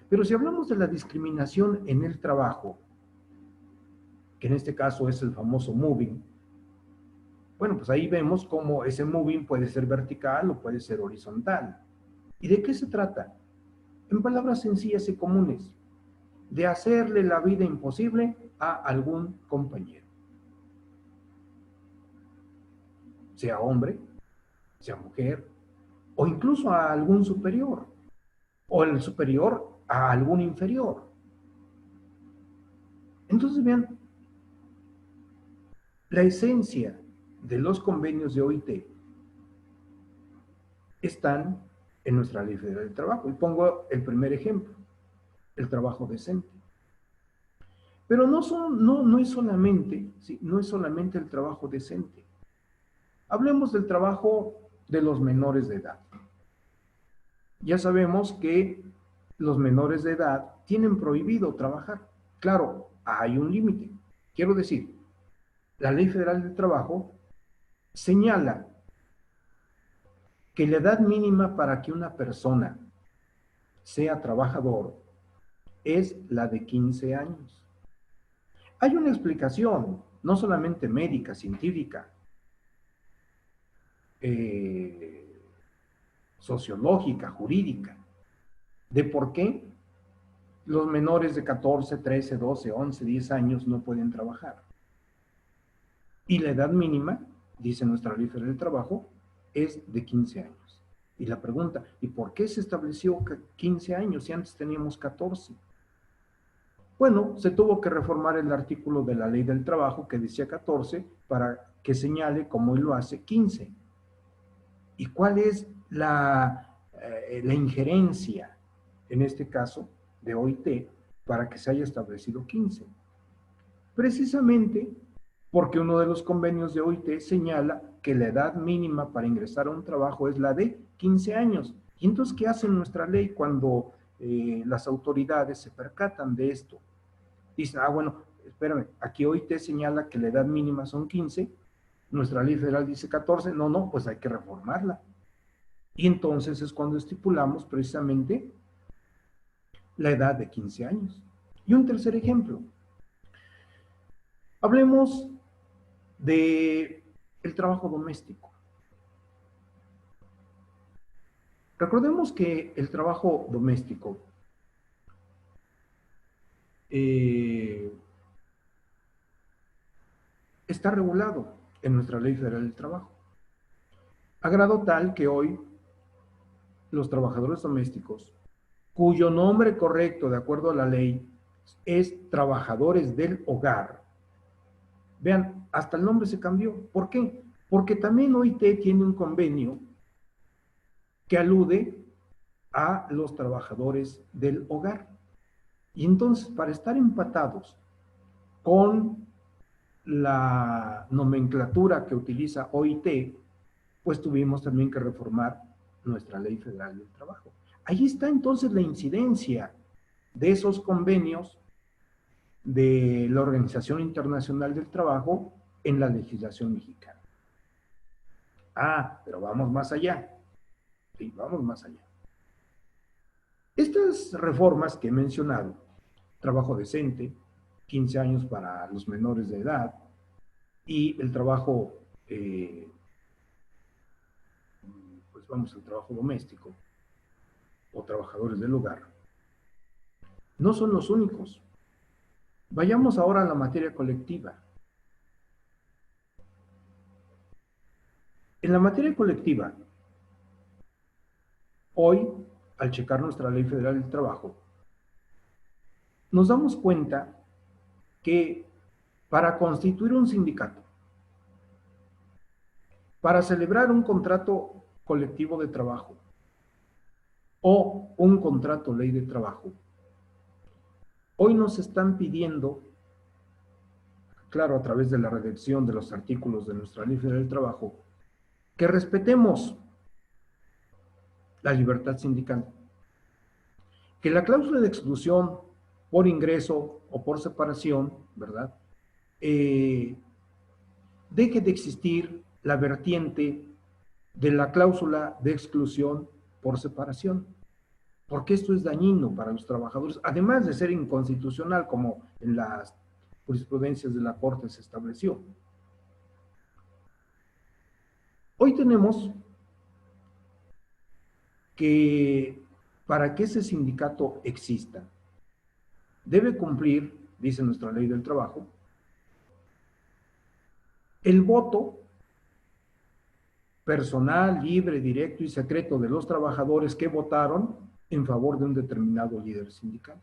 Speaker 2: Pero si hablamos de la discriminación en el trabajo, que en este caso es el famoso moving, bueno, pues ahí vemos cómo ese moving puede ser vertical o puede ser horizontal. ¿Y de qué se trata? En palabras sencillas y comunes, de hacerle la vida imposible a algún compañero, sea hombre, sea mujer, o incluso a algún superior, o el superior a algún inferior. Entonces, vean, la esencia de los convenios de OIT están en nuestra Ley Federal del Trabajo. Y pongo el primer ejemplo, el trabajo decente. Pero no es solamente, ¿sí? No es solamente el trabajo decente. Hablemos del trabajo de los menores de edad. Ya sabemos que los menores de edad tienen prohibido trabajar. Claro, hay un límite. Quiero decir, la Ley Federal del Trabajo señala que la edad mínima para que una persona sea trabajador es la de 15 años. Hay una explicación, no solamente médica, científica, eh, sociológica, jurídica, de por qué los menores de 14, 13, 12, 11, 10 años no pueden trabajar. Y la edad mínima, dice nuestra Ley Federal del Trabajo, es de 15 años. Y la pregunta, ¿y por qué se estableció 15 años si antes teníamos 14? Bueno, se tuvo que reformar el artículo de la Ley del Trabajo que decía 14 para que señale, como él lo hace, 15. ¿Y cuál es la injerencia, en este caso, de OIT para que se haya establecido 15? Precisamente porque uno de los convenios de OIT señala que la edad mínima para ingresar a un trabajo es la de 15 años. ¿Y entonces qué hace nuestra ley cuando las autoridades se percatan de esto? Dicen, bueno, espérame, aquí OIT señala que la edad mínima son 15, nuestra ley federal dice 14, no, pues hay que reformarla. Y entonces es cuando estipulamos precisamente la edad de 15 años. Y un tercer ejemplo. Hablemos de el trabajo doméstico. Recordemos que el trabajo doméstico está regulado en nuestra Ley Federal del Trabajo, a grado tal que hoy los trabajadores domésticos, cuyo nombre correcto de acuerdo a la ley es trabajadores del hogar, vean, hasta el nombre se cambió. ¿Por qué? Porque también OIT tiene un convenio que alude a los trabajadores del hogar. Y entonces, para estar empatados con la nomenclatura que utiliza OIT, pues tuvimos también que reformar nuestra Ley Federal del Trabajo. Ahí está entonces la incidencia de esos convenios de la Organización Internacional del Trabajo en la legislación mexicana. Pero vamos más allá. Sí, vamos más allá. Estas reformas que he mencionado, trabajo decente, 15 años para los menores de edad, y el trabajo, pues vamos al trabajo doméstico, o trabajadores del hogar, no son los únicos. Vayamos ahora a la materia colectiva. En la materia colectiva, hoy, al checar nuestra Ley Federal del Trabajo, nos damos cuenta que para constituir un sindicato, para celebrar un contrato colectivo de trabajo o un contrato ley de trabajo, hoy nos están pidiendo, claro, a través de la redacción de los artículos de nuestra Ley Federal del Trabajo, que respetemos la libertad sindical, que la cláusula de exclusión por ingreso o por separación, ¿verdad? Deje de existir la vertiente de la cláusula de exclusión por separación, porque esto es dañino para los trabajadores, además de ser inconstitucional, como en las jurisprudencias de la Corte se estableció. Hoy tenemos que para que ese sindicato exista, debe cumplir, dice nuestra ley del trabajo, el voto personal, libre, directo y secreto de los trabajadores que votaron en favor de un determinado líder sindical.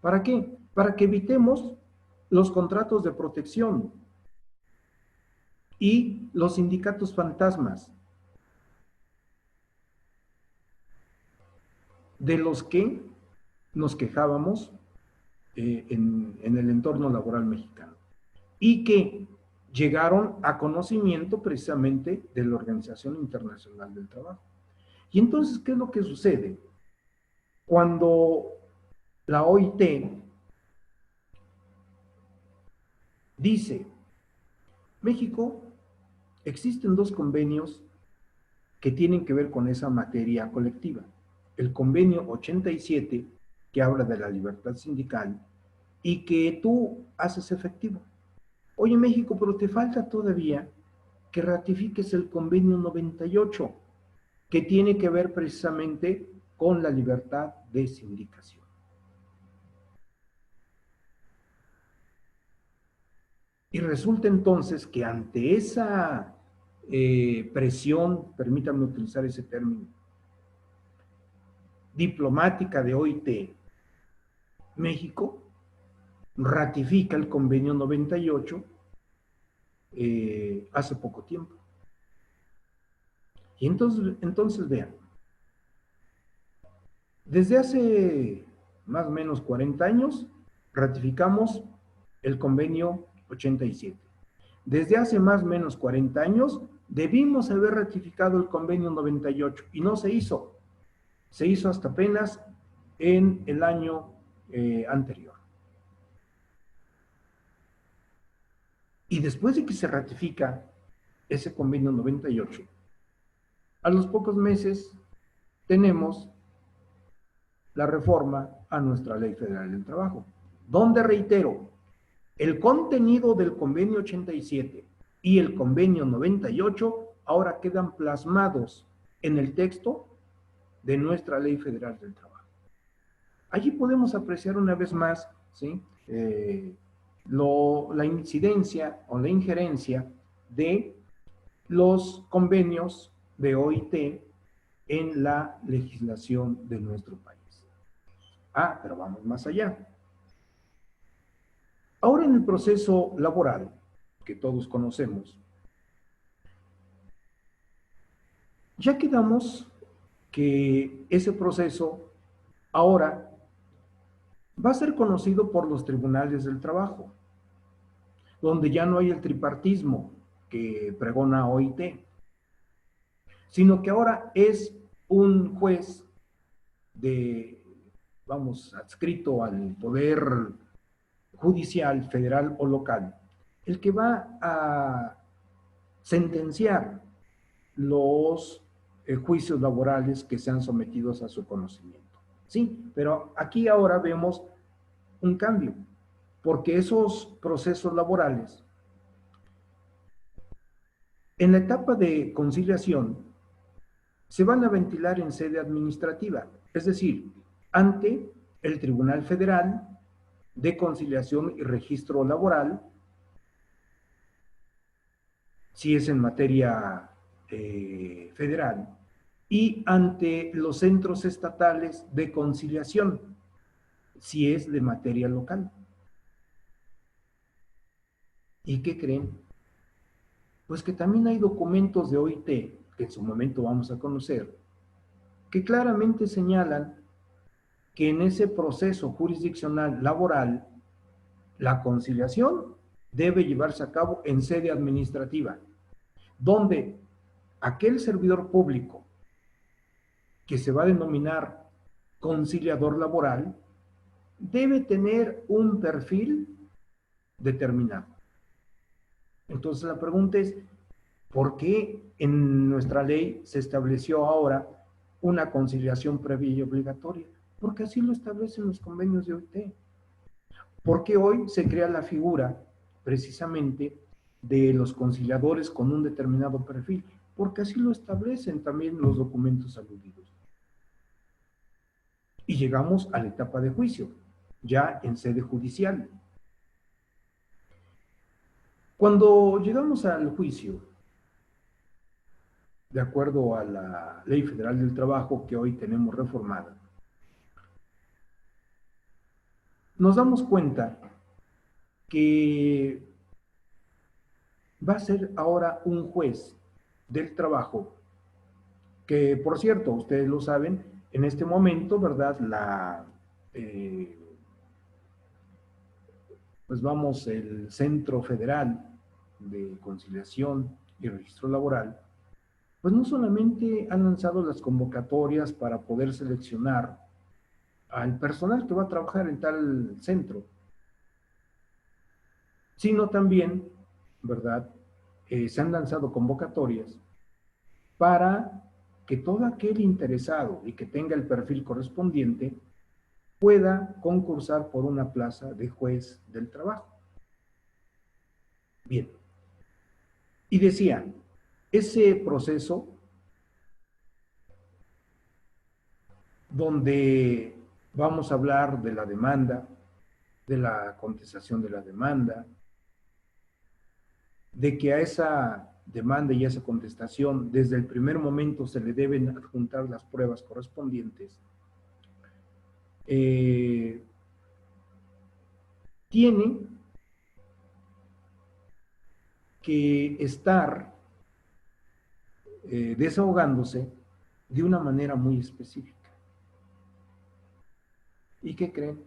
Speaker 2: ¿Para qué? Para que evitemos los contratos de protección y los sindicatos fantasmas, de los que nos quejábamos en el entorno laboral mexicano y que llegaron a conocimiento precisamente de la Organización Internacional del Trabajo. Y entonces, ¿qué es lo que sucede? Cuando la OIT dice, México, existen dos convenios que tienen que ver con esa materia colectiva. El convenio 87, que habla de la libertad sindical y que tú haces efectivo. Oye, México, pero te falta todavía que ratifiques el convenio 98, que tiene que ver precisamente con la libertad de sindicación. Y resulta entonces que ante esa presión, permítanme utilizar ese término, diplomática de OIT, México ratifica el convenio 98 hace poco tiempo. Y entonces vean, desde hace más o menos 40 años ratificamos el convenio 87. Desde hace más o menos 40 años debimos haber ratificado el convenio 98 y no se hizo. Se hizo hasta apenas en el año anterior. Y después de que se ratifica ese convenio 98, a los pocos meses tenemos la reforma a nuestra Ley Federal del Trabajo, donde, reitero, el contenido del convenio 87 y el convenio 98 ahora quedan plasmados en el texto de nuestra Ley Federal del Trabajo. Allí podemos apreciar una vez más, ¿sí? La incidencia o la injerencia de los convenios de OIT en la legislación de nuestro país. Pero vamos más allá. Ahora en el proceso laboral, que todos conocemos, ya quedamos que ese proceso ahora va a ser conocido por los tribunales del trabajo, donde ya no hay el tripartismo que pregona OIT, sino que ahora es un juez adscrito al poder judicial, federal o local, el que va a sentenciar los juicios laborales que sean sometidos a su conocimiento. Sí, pero aquí ahora vemos un cambio, porque esos procesos laborales, en la etapa de conciliación, se van a ventilar en sede administrativa, es decir, ante el Tribunal Federal de Conciliación y Registro Laboral, si es en materia federal, y ante los centros estatales de conciliación, si es de materia local. ¿Y qué creen? Pues que también hay documentos de OIT, que en su momento vamos a conocer, que claramente señalan que en ese proceso jurisdiccional laboral, la conciliación debe llevarse a cabo en sede administrativa, donde aquel servidor público que se va a denominar conciliador laboral debe tener un perfil determinado. Entonces la pregunta es, ¿por qué en nuestra ley se estableció ahora una conciliación previa y obligatoria? Porque así lo establecen los convenios de OIT. ¿Por qué hoy se crea la figura precisamente de los conciliadores con un determinado perfil? Porque así lo establecen también los documentos aludidos. y llegamos a la etapa de juicio, ya en sede judicial. Cuando llegamos al juicio, de acuerdo a la Ley Federal del Trabajo que hoy tenemos reformada, nos damos cuenta que va a ser ahora un juez del trabajo, que por cierto, ustedes lo saben, en este momento, ¿verdad? Pues vamos, el Centro Federal de Conciliación y Registro Laboral, pues no solamente han lanzado las convocatorias para poder seleccionar al personal que va a trabajar en tal centro, sino también, ¿verdad? Se han lanzado convocatorias para que todo aquel interesado y que tenga el perfil correspondiente pueda concursar por una plaza de juez del trabajo. Bien. Y decía, ese proceso donde vamos a hablar de la demanda, de la contestación de la demanda, de que a esa demanda y a esa contestación desde el primer momento se le deben adjuntar las pruebas correspondientes, tiene que estar desahogándose de una manera muy específica. ¿Y qué creen?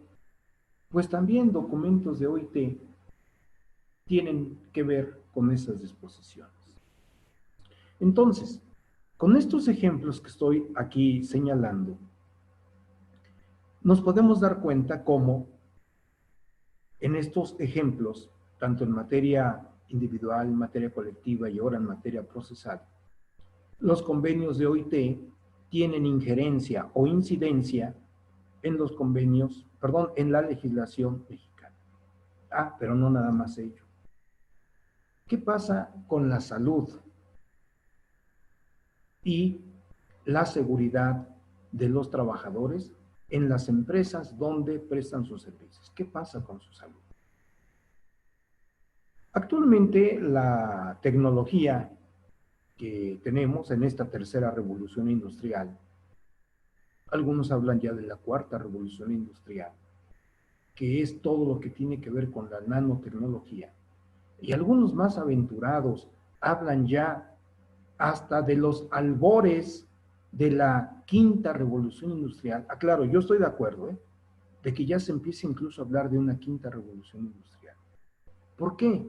Speaker 2: Pues también documentos de OIT tienen que ver con esas disposiciones. Entonces, con estos ejemplos que estoy aquí señalando, nos podemos dar cuenta cómo en estos ejemplos, tanto en materia individual, en materia colectiva y ahora en materia procesal, los convenios de OIT tienen injerencia o incidencia en los convenios, perdón, en la legislación mexicana. Ah, pero no nada más ello. ¿Qué pasa con la salud y la seguridad de los trabajadores en las empresas donde prestan sus servicios? ¿Qué pasa con su salud? Actualmente la tecnología que tenemos en esta tercera revolución industrial, algunos hablan ya de la cuarta revolución industrial, que es todo lo que tiene que ver con la nanotecnología, y algunos más aventurados hablan ya hasta de los albores de la quinta revolución industrial. Aclaro, yo estoy de acuerdo, de que ya se empiece incluso a hablar de una quinta revolución industrial. ¿Por qué?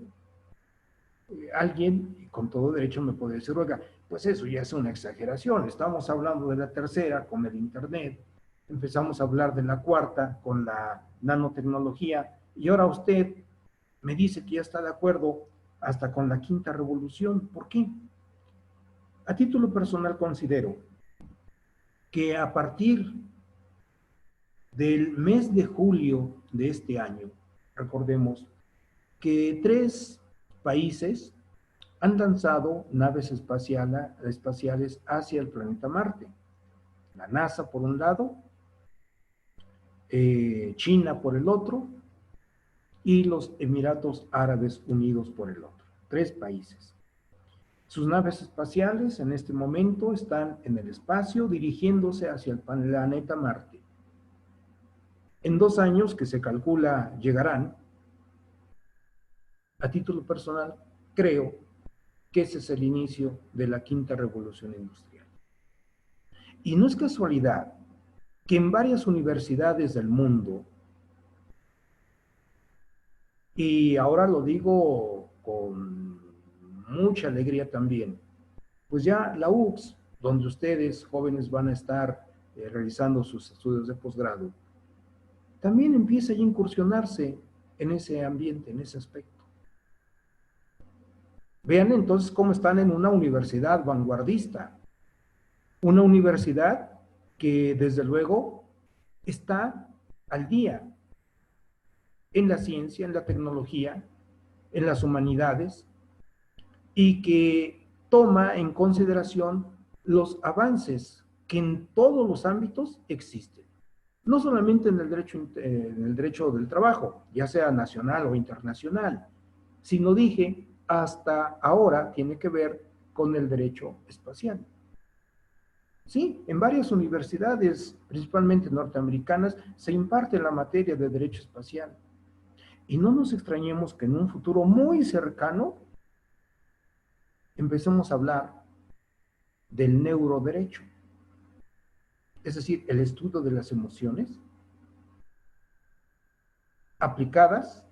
Speaker 2: Alguien, con todo derecho, me puede decir, oiga, pues eso ya es una exageración, estamos hablando de la tercera con el Internet, empezamos a hablar de la cuarta con la nanotecnología, y ahora usted me dice que ya está de acuerdo hasta con la quinta revolución. ¿Por qué? A título personal considero que a partir del mes de julio de este año, recordemos que 3 países han lanzado naves espaciales hacia el planeta Marte. La NASA por un lado, China por el otro y los Emiratos Árabes Unidos por el otro. 3 países. Sus naves espaciales en este momento están en el espacio dirigiéndose hacia el planeta Marte. En 2 años que se calcula llegarán, a título personal, creo que ese es el inicio de la quinta revolución industrial. Y no es casualidad que en varias universidades del mundo, y ahora lo digo con mucha alegría también, pues ya la UX, donde ustedes jóvenes van a estar realizando sus estudios de posgrado, también empieza a incursionarse en ese ambiente, en ese aspecto. Vean entonces cómo están en una universidad vanguardista, una universidad que desde luego está al día en la ciencia, en la tecnología, en las humanidades, y que toma en consideración los avances que en todos los ámbitos existen. no solamente en el derecho del trabajo, ya sea nacional o internacional, sino dije, hasta ahora tiene que ver con el derecho espacial. Sí, en varias universidades, principalmente norteamericanas, se imparte la materia de derecho espacial. Y no nos extrañemos que en un futuro muy cercano empecemos a hablar del neuroderecho, es decir, el estudio de las emociones aplicadas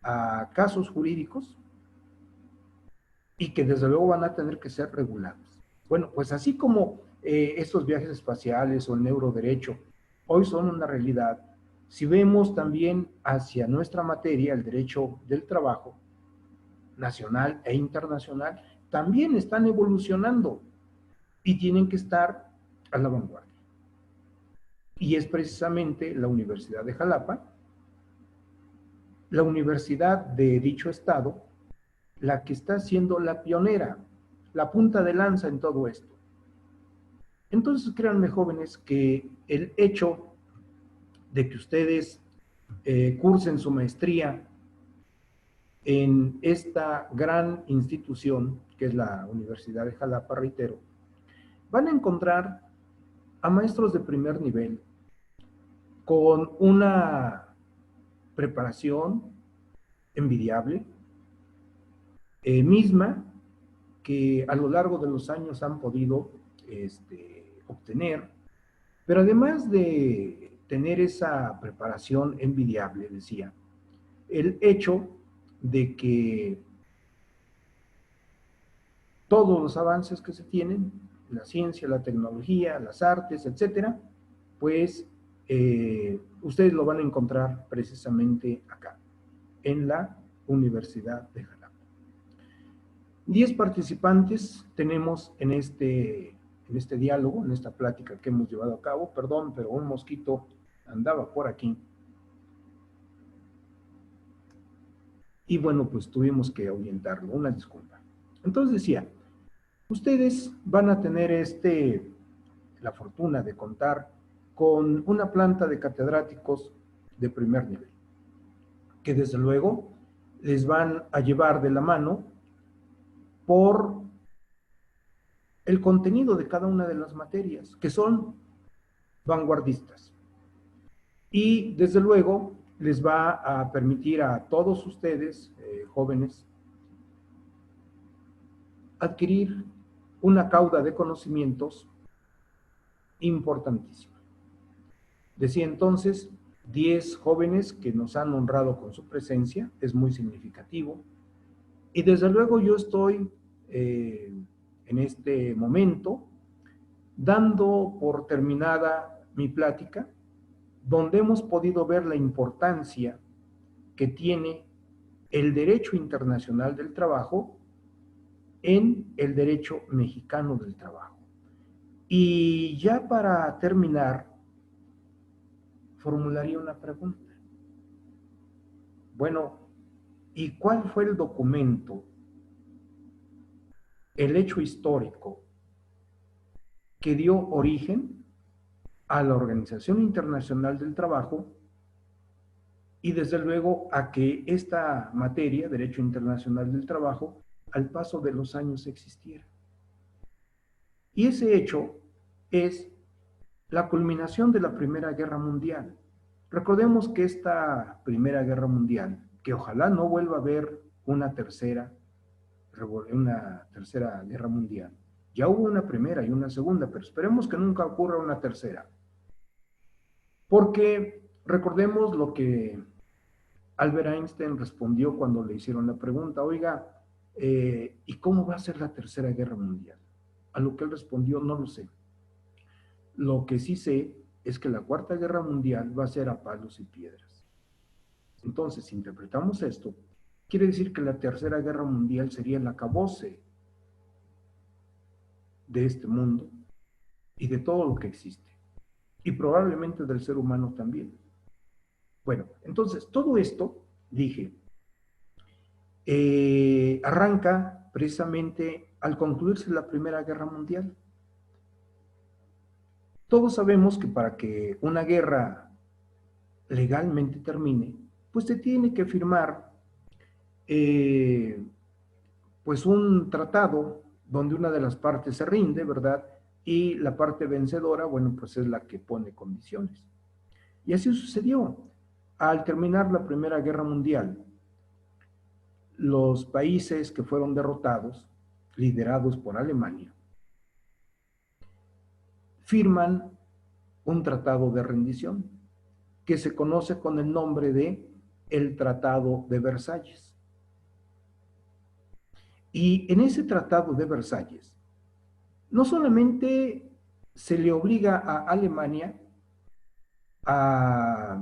Speaker 2: a casos jurídicos y que desde luego van a tener que ser regulados. Bueno, pues así como estos viajes espaciales o el neuroderecho hoy son una realidad, si vemos también hacia nuestra materia, el derecho del trabajo, nacional e internacional, también están evolucionando y tienen que estar a la vanguardia. Y es precisamente la Universidad de Jalapa, la universidad de dicho estado, la que está siendo la pionera, la punta de lanza en todo esto. Entonces, créanme, jóvenes, que el hecho de que ustedes cursen su maestría en esta gran institución, que es la Universidad de Jalapa, reitero, van a encontrar a maestros de primer nivel con una preparación envidiable, misma que a lo largo de los años han podido obtener, pero además de tener esa preparación envidiable, decía, el hecho de que todos los avances que se tienen, la ciencia, la tecnología, las artes, etcétera, pues ustedes lo van a encontrar precisamente acá, en la Universidad de Jalapa. 10 participantes tenemos en este diálogo, en esta plática que hemos llevado a cabo. Perdón, pero un mosquito andaba por aquí. Y bueno, pues tuvimos que ahuyentarlo, una disculpa. Entonces decía, ustedes van a tener la fortuna de contar con una planta de catedráticos de primer nivel, que desde luego les van a llevar de la mano por el contenido de cada una de las materias, que son vanguardistas. Y desde luego les va a permitir a todos ustedes, jóvenes, adquirir una cauda de conocimientos importantísima. Decía entonces, 10 jóvenes que nos han honrado con su presencia, es muy significativo. Y desde luego yo estoy en este momento dando por terminada mi plática, donde hemos podido ver la importancia que tiene el derecho internacional del trabajo en el derecho mexicano del trabajo. Y ya para terminar, formularía una pregunta. Bueno, ¿y cuál fue el documento, el hecho histórico que dio origen a la Organización Internacional del Trabajo y desde luego a que esta materia, Derecho Internacional del Trabajo, al paso de los años existiera? Y ese hecho es la culminación de la Primera Guerra Mundial. Recordemos que esta Primera Guerra Mundial, que ojalá no vuelva a haber una tercera guerra mundial. Ya hubo una primera y una segunda, pero esperemos que nunca ocurra una tercera. Porque recordemos lo que Albert Einstein respondió cuando le hicieron la pregunta, oiga, ¿y cómo va a ser la tercera guerra mundial? A lo que él respondió, no lo sé. Lo que sí sé es que la cuarta guerra mundial va a ser a palos y piedras. Entonces, si interpretamos esto, quiere decir que la tercera guerra mundial sería el acabose de este mundo y de todo lo que existe, y probablemente del ser humano también. Bueno, entonces todo esto, dije, arranca precisamente al concluirse la Primera Guerra Mundial. Todos sabemos que para que una guerra legalmente termine, pues se tiene que firmar eh, pues un tratado donde una de las partes se rinde, ¿verdad? Y la parte vencedora, bueno, pues es la que pone condiciones. Y así sucedió. Al terminar la Primera Guerra Mundial, los países que fueron derrotados, liderados por Alemania, firman un tratado de rendición que se conoce con el nombre de el Tratado de Versalles. Y en ese Tratado de Versalles, no solamente se le obliga a Alemania a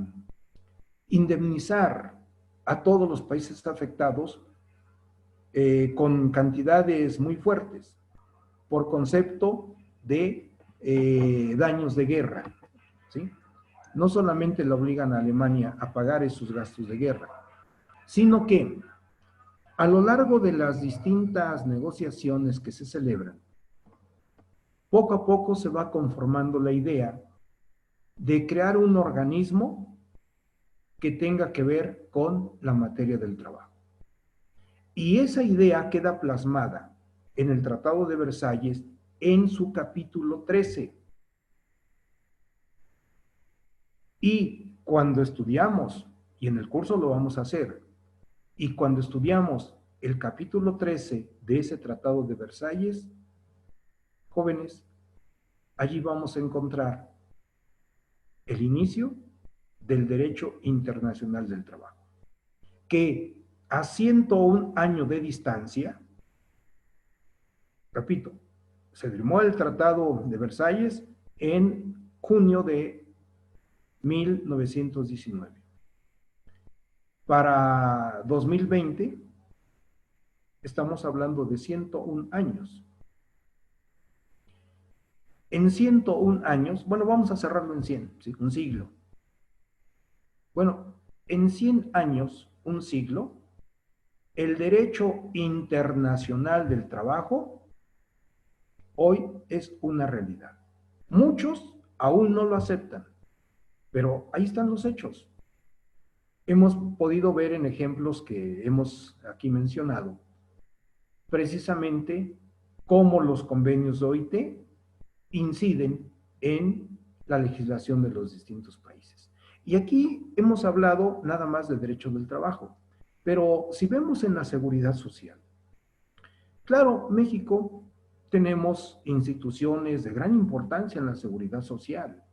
Speaker 2: indemnizar a todos los países afectados con cantidades muy fuertes, por concepto de daños de guerra, ¿sí? No solamente le obligan a Alemania a pagar esos gastos de guerra, sino que a lo largo de las distintas negociaciones que se celebran, poco a poco se va conformando la idea de crear un organismo que tenga que ver con la materia del trabajo. Y esa idea queda plasmada en el Tratado de Versalles en su capítulo 13. Y cuando estudiamos, y en el curso lo vamos a hacer, y cuando estudiamos el capítulo 13 de ese Tratado de Versalles, jóvenes, allí vamos a encontrar el inicio del derecho internacional del trabajo, que a 101 años de distancia, repito, se firmó el Tratado de Versalles en junio de 1919. Para 2020 estamos hablando de 101 años. En 101 años, bueno, vamos a cerrarlo en 100, ¿sí? Un siglo. Bueno, en 100 años, un siglo, el derecho internacional del trabajo hoy es una realidad. Muchos aún no lo aceptan, pero ahí están los hechos. Hemos podido ver en ejemplos que hemos aquí mencionado, precisamente cómo los convenios de OIT inciden en la legislación de los distintos países. Y aquí hemos hablado nada más de derechos del trabajo, pero si vemos en la seguridad social, claro, México tenemos instituciones de gran importancia en la seguridad social.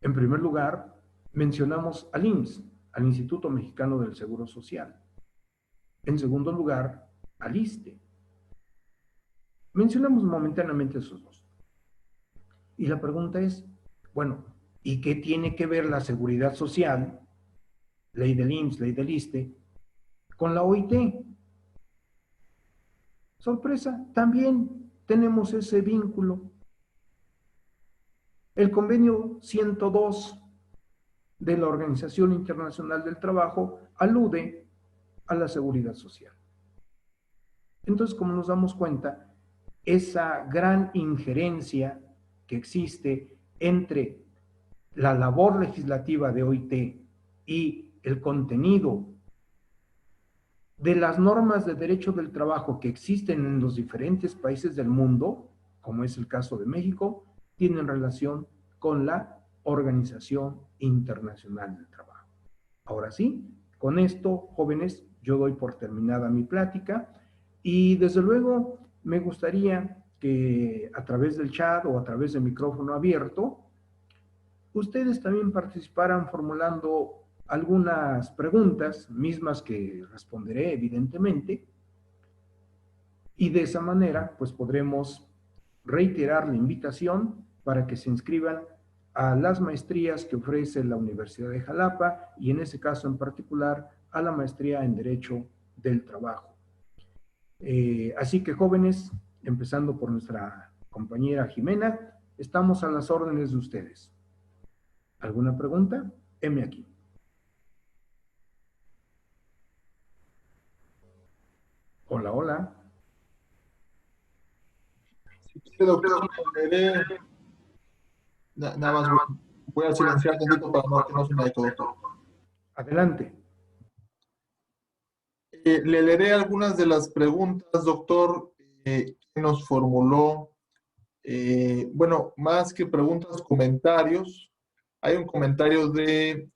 Speaker 2: En primer lugar, mencionamos al IMSS, al Instituto Mexicano del Seguro Social. En segundo lugar, al ISSSTE. Mencionamos momentáneamente esos dos. Y la pregunta es, bueno, ¿y qué tiene que ver la seguridad social, ley del IMSS, ley del ISSSTE, con la OIT? Sorpresa, también tenemos ese vínculo. El convenio 102 de la Organización Internacional del Trabajo alude a la seguridad social. Entonces, como nos damos cuenta, esa gran injerencia que existe entre la labor legislativa de OIT y el contenido de las normas de derecho del trabajo que existen en los diferentes países del mundo, como es el caso de México, tienen relación con la Organización Internacional del Trabajo. Ahora sí, con esto, jóvenes, yo doy por terminada mi plática y desde luego me gustaría que a través del chat o a través del micrófono abierto, ustedes también participaran formulando algunas preguntas, mismas que responderé evidentemente, y de esa manera pues podremos reiterar la invitación para que se inscriban a las maestrías que ofrece la Universidad de Jalapa y en ese caso en particular a la maestría en Derecho del Trabajo. Así que jóvenes, empezando por nuestra compañera Jimena, estamos a las órdenes de ustedes. ¿Alguna pregunta? Heme aquí. Hola, hola.
Speaker 1: Sí, doctor, leeré, nada más voy a silenciar tantito para no que no se me eco, doctor.
Speaker 2: Adelante.
Speaker 1: Le leeré algunas de las preguntas, doctor, que nos formuló. Bueno, más que preguntas, comentarios. Hay un comentario de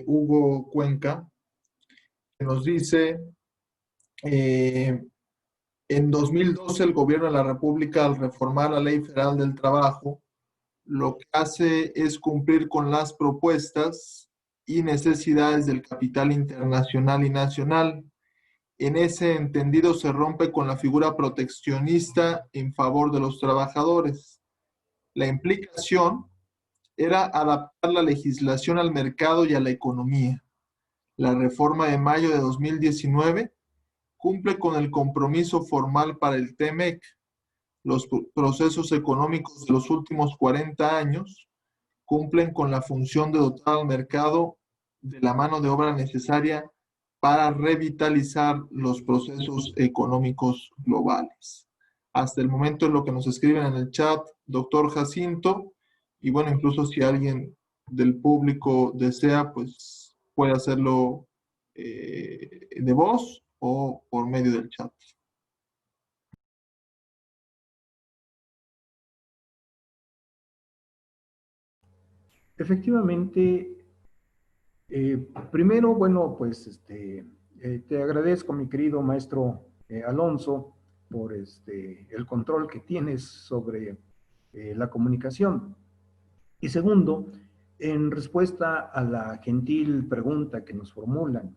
Speaker 1: Hugo Cuenca que nos dice, eh, en 2012 el gobierno de la República, al reformar la Ley Federal del Trabajo, lo que hace es cumplir con las propuestas y necesidades del capital internacional y nacional. En ese entendido se rompe con la figura proteccionista en favor de los trabajadores. La implicación era adaptar la legislación al mercado y a la economía. La reforma de mayo de 2019 cumple con el compromiso formal para el TEMEC. Los procesos económicos de los últimos 40 años cumplen con la función de dotar al mercado de la mano de obra necesaria para revitalizar los procesos económicos globales. Hasta el momento en lo que nos escriben en el chat, doctor Jacinto, y bueno, incluso si alguien del público desea, pues puede hacerlo de voz o por medio del chat.
Speaker 2: Efectivamente, primero, bueno, pues te agradezco, mi querido maestro Alonso, por el control que tienes sobre la comunicación. Y segundo, en respuesta a la gentil pregunta que nos formulan,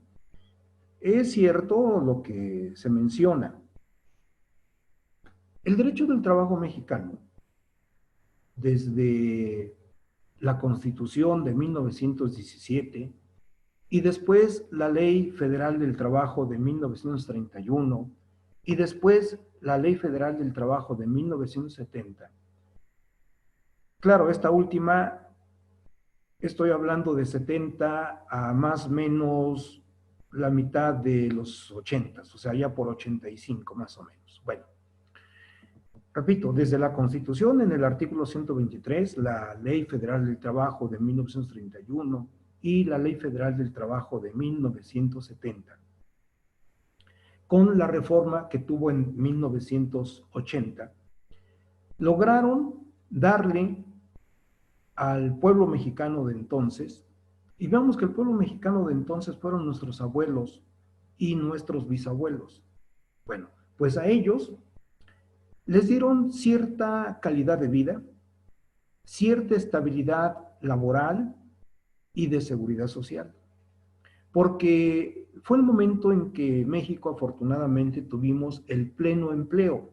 Speaker 2: es cierto lo que se menciona. El derecho del trabajo mexicano, desde la Constitución de 1917 y después la Ley Federal del Trabajo de 1931 y después la Ley Federal del Trabajo de 1970. Claro, esta última, estoy hablando de 70 a más o menos la mitad de los 80, o sea, ya por 85 más o menos. Bueno, repito, desde la Constitución en el artículo 123, la Ley Federal del Trabajo de 1931 y la Ley Federal del Trabajo de 1970, con la reforma que tuvo en 1980, lograron darle al pueblo mexicano de entonces, y veamos que el pueblo mexicano de entonces fueron nuestros abuelos y nuestros bisabuelos. Bueno, pues a ellos les dieron cierta calidad de vida, cierta estabilidad laboral y de seguridad social. Porque fue el momento en que México afortunadamente tuvimos el pleno empleo,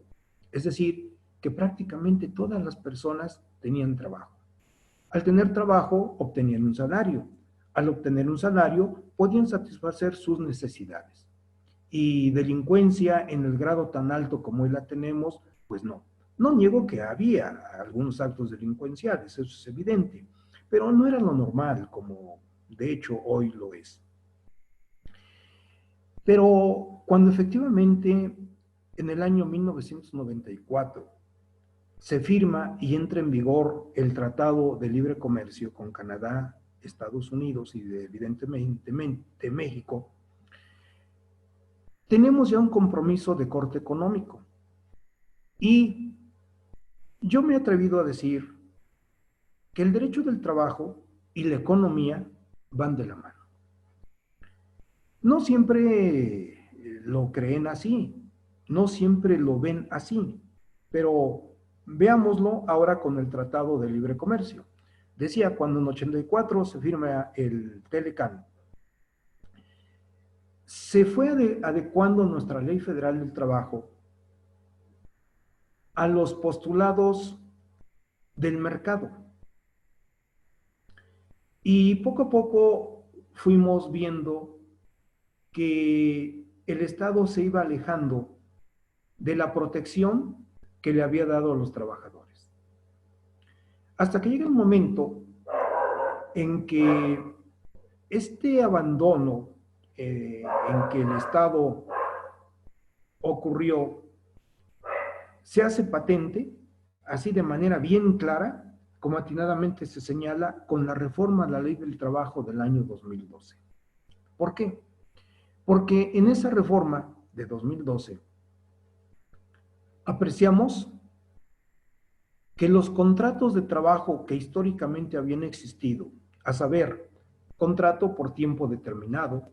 Speaker 2: es decir, que prácticamente todas las personas tenían trabajo. Al tener trabajo, obtenían un salario. Al obtener un salario, podían satisfacer sus necesidades. Y delincuencia en el grado tan alto como hoy la tenemos, pues no. No niego que había algunos actos delincuenciales, eso es evidente, pero no era lo normal como de hecho hoy lo es. Pero cuando efectivamente en el año 1994 se firma y entra en vigor el Tratado de Libre Comercio con Canadá, Estados Unidos y evidentemente México, tenemos ya un compromiso de corte económico. Y yo me he atrevido a decir que el derecho del trabajo y la economía van de la mano. No siempre lo creen así, no siempre lo ven así, pero veámoslo ahora con el Tratado de Libre Comercio. Decía, cuando en 84 se firma el Telecan, se fue adecuando nuestra Ley Federal del Trabajo a los postulados del mercado. Y poco a poco fuimos viendo que el Estado se iba alejando de la protección que le había dado a los trabajadores. Hasta que llega el momento en que este abandono en que el Estado ocurrió se hace patente así de manera bien clara, como atinadamente se señala, con la reforma a la Ley del Trabajo del año 2012. ¿Por qué? Porque en esa reforma de 2012 apreciamos que los contratos de trabajo que históricamente habían existido, a saber, contrato por tiempo determinado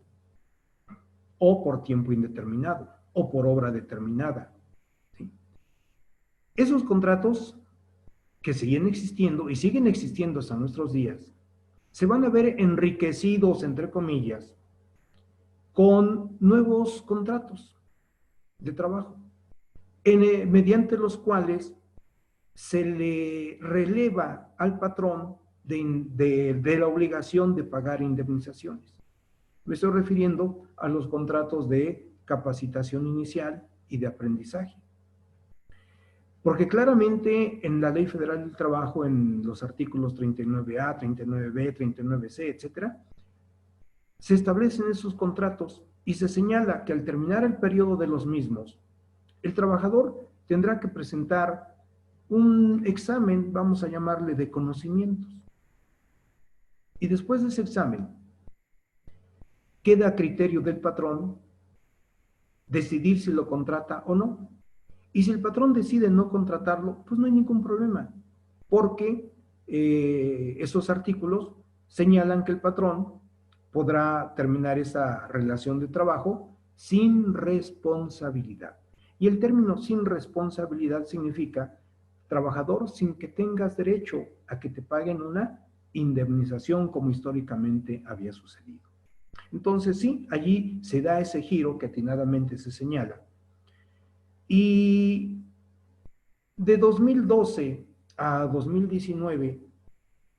Speaker 2: o por tiempo indeterminado o por obra determinada, ¿sí? Esos contratos que siguen existiendo y siguen existiendo hasta nuestros días, se van a ver enriquecidos, entre comillas, con nuevos contratos de trabajo, mediante los cuales se le releva al patrón de la obligación de pagar indemnizaciones. Me estoy refiriendo a los contratos de capacitación inicial y de aprendizaje. Porque claramente en la Ley Federal del Trabajo, en los artículos 39A, 39B, 39C, etcétera, se establecen esos contratos y se señala que al terminar el periodo de los mismos, el trabajador tendrá que presentar un examen, vamos a llamarle de conocimientos. Y después de ese examen, queda a criterio del patrón decidir si lo contrata o no. Y si el patrón decide no contratarlo, pues no hay ningún problema, porque esos artículos señalan que el patrón podrá terminar esa relación de trabajo sin responsabilidad. Y el término sin responsabilidad significa trabajador sin que tengas derecho a que te paguen una indemnización como históricamente había sucedido. Entonces sí, allí se da ese giro que atinadamente se señala. Y de 2012 a 2019,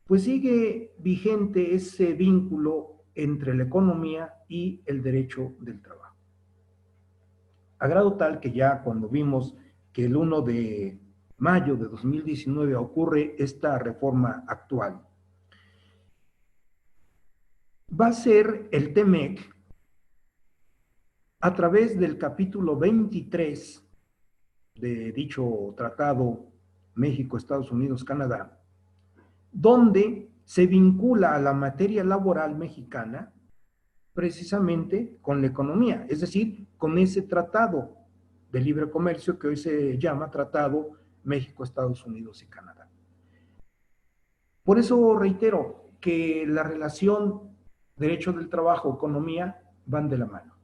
Speaker 2: pues sigue vigente ese vínculo entre la economía y el derecho del trabajo. A grado tal que ya cuando vimos que el 1 de mayo de 2019 ocurre esta reforma actual, va a ser el TEMEC a través del capítulo 23 de dicho tratado México, Estados Unidos, Canadá, donde se vincula a la materia laboral mexicana precisamente con la economía, es decir, con ese tratado de libre comercio que hoy se llama Tratado México, Estados Unidos y Canadá. Por eso reitero que la relación derecho del trabajo, economía, van de la mano.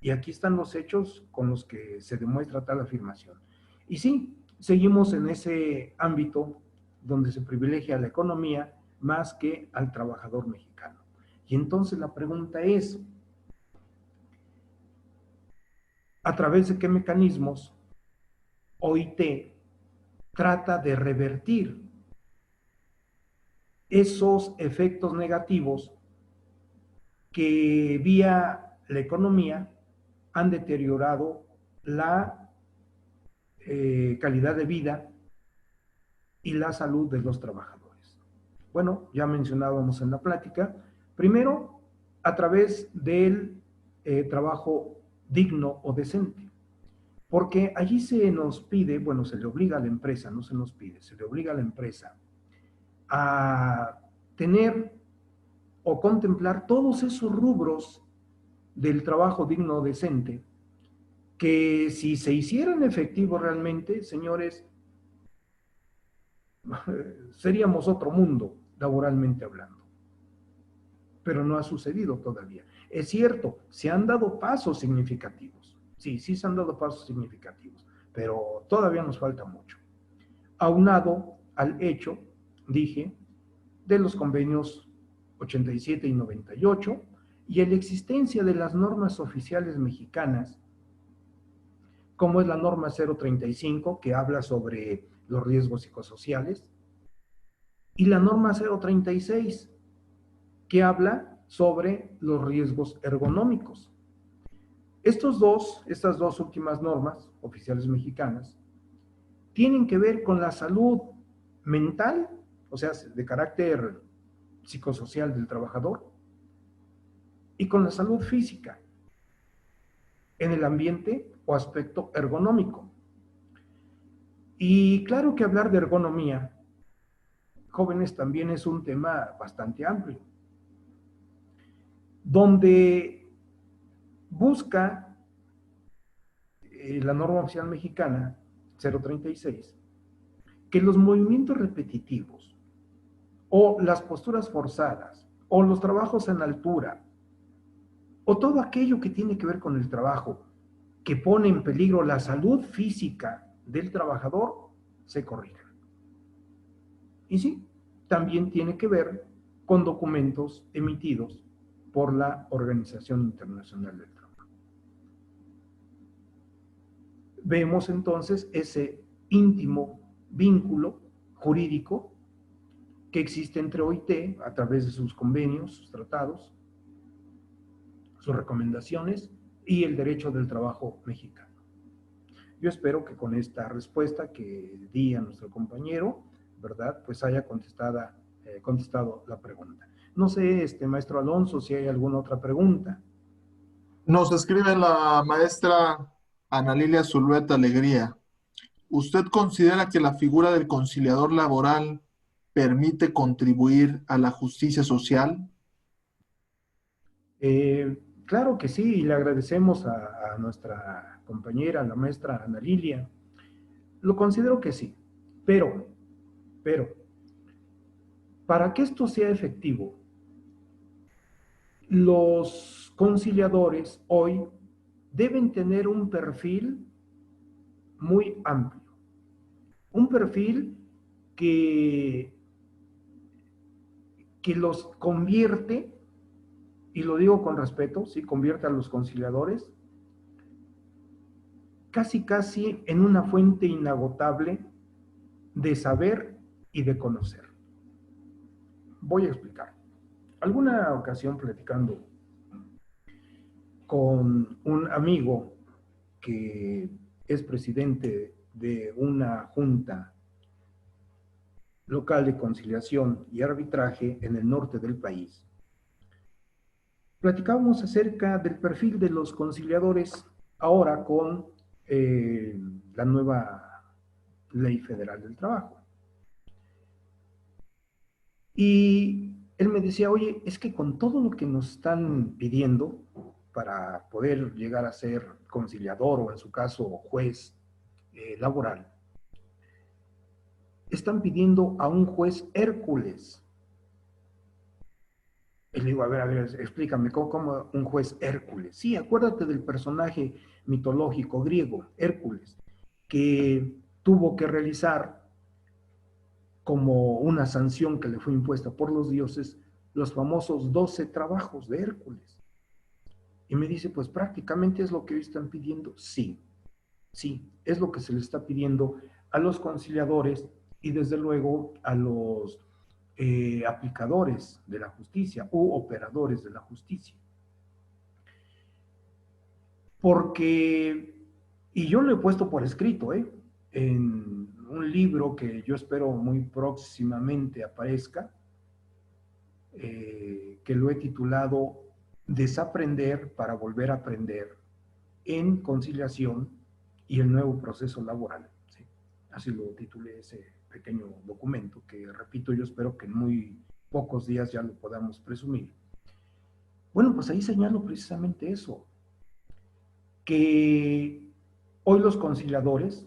Speaker 2: Y aquí están los hechos con los que se demuestra tal afirmación. Y sí, seguimos en ese ámbito donde se privilegia la economía más que al trabajador mexicano. Y entonces la pregunta es, ¿a través de qué mecanismos OIT trata de revertir esos efectos negativos que vía la economía han deteriorado la calidad de vida y la salud de los trabajadores? Bueno, ya mencionábamos en la plática, primero a través del trabajo digno o decente, porque allí se nos pide, bueno, se le obliga a la empresa, no se nos pide, se le obliga a la empresa a tener o contemplar todos esos rubros del trabajo digno o decente, que si se hicieran efectivos realmente, señores, seríamos otro mundo, laboralmente hablando. Pero no ha sucedido todavía. Es cierto, se han dado pasos significativos. Sí, sí se han dado pasos significativos, pero todavía nos falta mucho. Aunado al hecho, dije, de los convenios 87 y 98 y a la existencia de las normas oficiales mexicanas, como es la norma 035, que habla sobre los riesgos psicosociales, y la norma 036, que habla sobre los riesgos ergonómicos. Estas dos últimas normas oficiales mexicanas tienen que ver con la salud mental, o sea, de carácter psicosocial del trabajador, y con la salud física en el ambiente o aspecto ergonómico. Y claro que hablar de ergonomía, jóvenes, también es un tema bastante amplio, donde busca la norma oficial mexicana 036 que los movimientos repetitivos o las posturas forzadas o los trabajos en altura o todo aquello que tiene que ver con el trabajo que pone en peligro la salud física del trabajador se corrijan. Y sí, también tiene que ver con documentos emitidos por la Organización Internacional del Trabajo. Vemos entonces ese íntimo vínculo jurídico que existe entre OIT a través de sus convenios, sus tratados, sus recomendaciones y el derecho del trabajo mexicano. Yo espero que con esta respuesta que di a nuestro compañero, ¿verdad? Pues haya contestado la pregunta. No sé, maestro Alonso, si hay alguna otra pregunta.
Speaker 1: Nos escribe la maestra Ana Lilia Zulueta Alegría. ¿Usted considera que la figura del conciliador laboral permite contribuir a la justicia social?
Speaker 2: Claro que sí, y le agradecemos a nuestra compañera, la maestra Ana Lilia. Lo considero que sí, pero, para que esto sea efectivo, los conciliadores hoy deben tener un perfil muy amplio, un perfil que, que los convierte, y lo digo con respeto, sí, convierte a los conciliadores casi en una fuente inagotable de saber y de conocer. Voy a explicar. Alguna ocasión platicando con un amigo que es presidente de una junta local de conciliación y arbitraje en el norte del país, platicábamos acerca del perfil de los conciliadores ahora con la nueva Ley Federal del Trabajo. Y él me decía, oye, es que con todo lo que nos están pidiendo para poder llegar a ser conciliador o en su caso juez laboral, están pidiendo a un juez Hércules. Y le digo, a ver, explícame, ¿cómo un juez Hércules? Sí, acuérdate del personaje mitológico griego, Hércules, que tuvo que realizar como una sanción que le fue impuesta por los dioses los famosos 12 trabajos de Hércules. Y me dice, pues prácticamente es lo que hoy están pidiendo. Sí, sí, es lo que se le está pidiendo a los conciliadores y desde luego a los aplicadores de la justicia u operadores de la justicia. Porque, y yo lo he puesto por escrito, en un libro que yo espero muy próximamente aparezca, que lo he titulado Desaprender para volver a aprender en conciliación y el nuevo proceso laboral. ¿Sí? Así lo titulé ese pequeño documento que, repito, yo espero que en muy pocos días ya lo podamos presumir. Bueno, pues ahí señalo precisamente eso, que hoy los conciliadores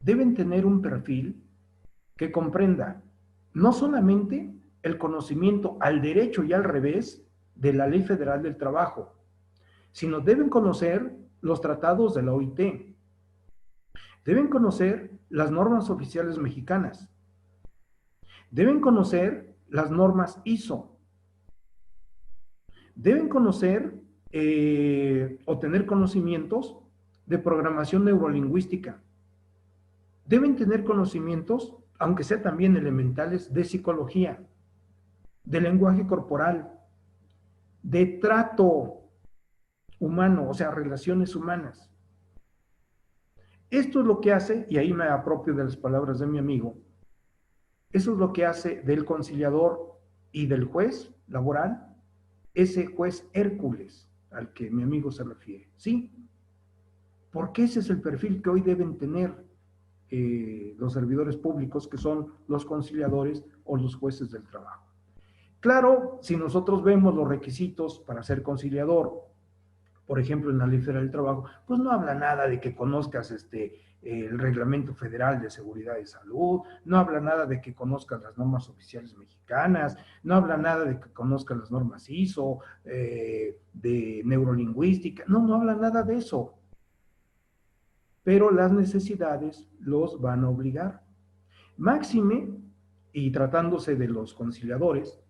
Speaker 2: deben tener un perfil que comprenda no solamente el conocimiento al derecho y al revés de la Ley Federal del Trabajo, sino deben conocer los tratados de la OIT, deben conocer las normas oficiales mexicanas, deben conocer las normas ISO, deben conocer o tener conocimientos de programación neurolingüística, deben tener conocimientos, aunque sea también elementales, de psicología, de lenguaje corporal, de trato humano, o sea, relaciones humanas. Esto es lo que hace, y ahí me apropio de las palabras de mi amigo, eso es lo que hace del conciliador y del juez laboral, ese juez Hércules al que mi amigo se refiere, ¿sí? Porque ese es el perfil que hoy deben tener los servidores públicos, que son los conciliadores o los jueces del trabajo. Claro, si nosotros vemos los requisitos para ser conciliador, por ejemplo, en la Ley Federal del Trabajo, pues no habla nada de que conozcas el Reglamento Federal de Seguridad y Salud, no habla nada de que conozcas las normas oficiales mexicanas, no habla nada de que conozcas las normas ISO, de neurolingüística, no habla nada de eso. Pero las necesidades los van a obligar. Máxime, y tratándose de los conciliadores,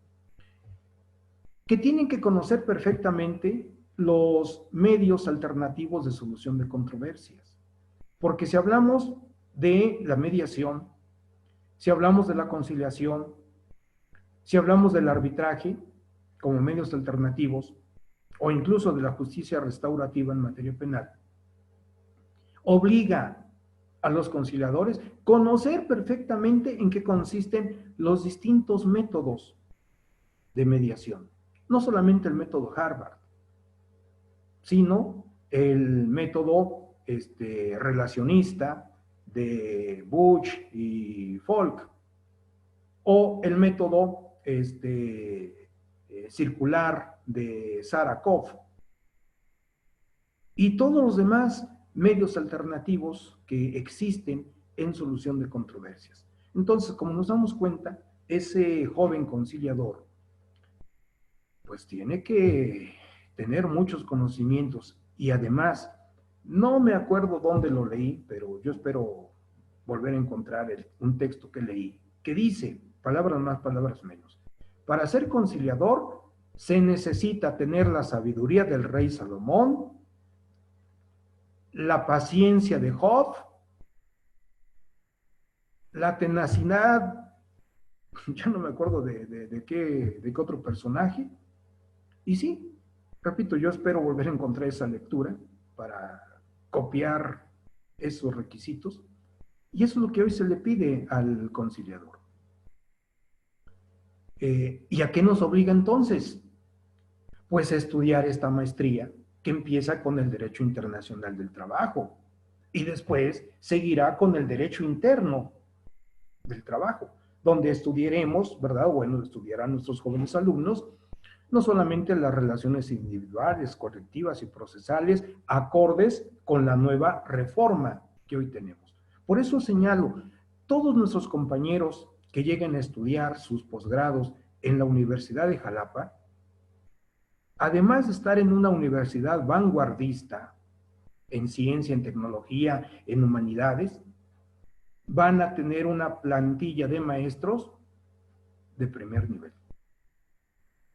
Speaker 2: que tienen que conocer perfectamente los medios alternativos de solución de controversias. Porque si hablamos de la mediación, si hablamos de la conciliación, si hablamos del arbitraje como medios alternativos, o incluso de la justicia restaurativa en materia penal, obliga a los conciliadores conocer perfectamente en qué consisten los distintos métodos de mediación. No solamente el método Harvard, sino el método relacionista de Bush y Folk, o el método circular de Sarakov, y todos los demás medios alternativos que existen en solución de controversias. Entonces, como nos damos cuenta, ese joven conciliador pues tiene que tener muchos conocimientos, y además, no me acuerdo dónde lo leí, pero yo espero volver a encontrar un texto que leí, que dice, palabras más, palabras menos, para ser conciliador se necesita tener la sabiduría del rey Salomón, la paciencia de Job, la tenacidad, ya no me acuerdo de qué otro personaje. Y sí, repito, yo espero volver a encontrar esa lectura para copiar esos requisitos. Y eso es lo que hoy se le pide al conciliador. ¿Y a qué nos obliga entonces? Pues a estudiar esta maestría que empieza con el Derecho Internacional del Trabajo y después seguirá con el Derecho Interno del Trabajo, donde estudiaremos, ¿verdad? Bueno, estudiarán nuestros jóvenes alumnos no solamente las relaciones individuales, colectivas y procesales, acordes con la nueva reforma que hoy tenemos. Por eso señalo, todos nuestros compañeros que lleguen a estudiar sus posgrados en la Universidad de Jalapa, además de estar en una universidad vanguardista en ciencia, en tecnología, en humanidades, van a tener una plantilla de maestros de primer nivel.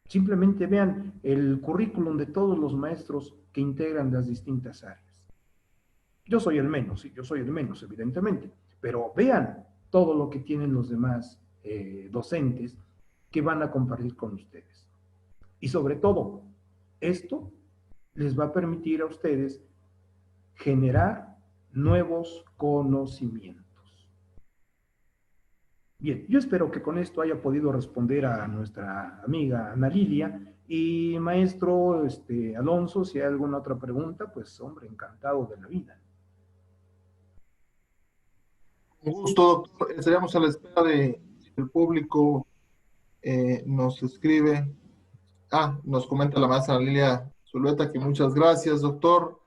Speaker 2: Simplemente vean el currículum de todos los maestros que integran las distintas áreas. Yo soy el menos, sí, yo soy el menos, evidentemente, pero vean todo lo que tienen los demás docentes que van a compartir con ustedes. Y sobre todo, esto les va a permitir a ustedes generar nuevos conocimientos. Bien, yo espero que con esto haya podido responder a nuestra amiga Ana Lilia. Y maestro Alonso, si hay alguna otra pregunta, pues hombre, encantado de la vida.
Speaker 1: Un gusto, doctor. Estaríamos a la espera de si el público nos escribe. Nos comenta la maestra Lilia Zulueta que muchas gracias, doctor.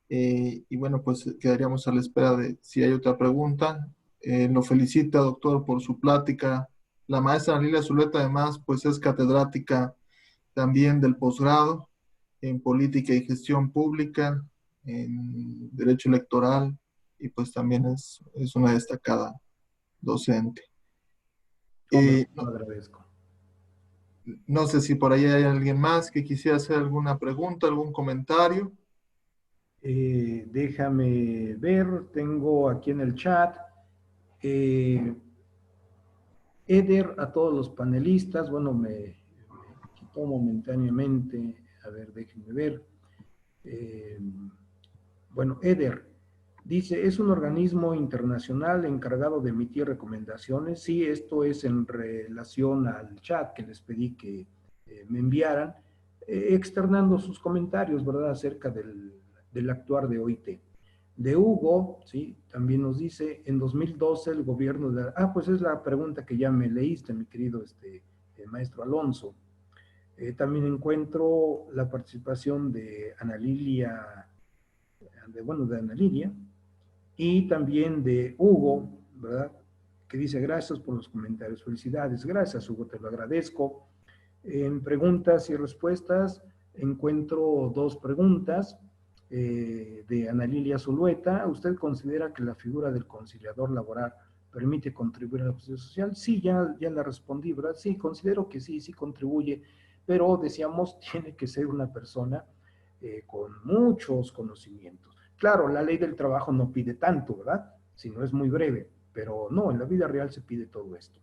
Speaker 1: Y bueno, pues quedaríamos a la espera de si hay otra pregunta. Lo felicita, doctor, por su plática. La maestra Lilia Zulueta, además, pues es catedrática también del posgrado en Política y Gestión Pública, en Derecho Electoral, y pues también es una destacada docente.
Speaker 2: Hombre,
Speaker 1: No,
Speaker 2: lo agradezco.
Speaker 1: no sé si por ahí hay alguien más que quisiera hacer alguna pregunta, algún comentario.
Speaker 2: Déjame ver, tengo aquí en el chat. Eder, a todos los panelistas, bueno, me quitó momentáneamente, a ver, déjenme ver. Bueno, Eder dice, ¿es un organismo internacional encargado de emitir recomendaciones? Sí, esto es en relación al chat que les pedí que me enviaran, externando sus comentarios, ¿verdad?, acerca del actuar de OIT. De Hugo, ¿sí? También nos dice, en 2012 el gobierno de... Ah, pues es la pregunta que ya me leíste, mi querido maestro Alonso. También encuentro la participación de Ana Lilia, de Ana Lilia, y también de Hugo, ¿verdad? Que dice, gracias por los comentarios, felicidades, gracias Hugo, te lo agradezco. En preguntas y respuestas encuentro dos preguntas de Ana Lilia Zulueta. ¿Usted considera que la figura del conciliador laboral permite contribuir a la justicia social? Sí, ya la respondí, ¿verdad? Sí, considero que sí contribuye, pero decíamos, tiene que ser una persona con muchos conocimientos. Claro, la ley del trabajo no pide tanto, ¿verdad? Si no es muy breve, pero no, en la vida real se pide todo esto.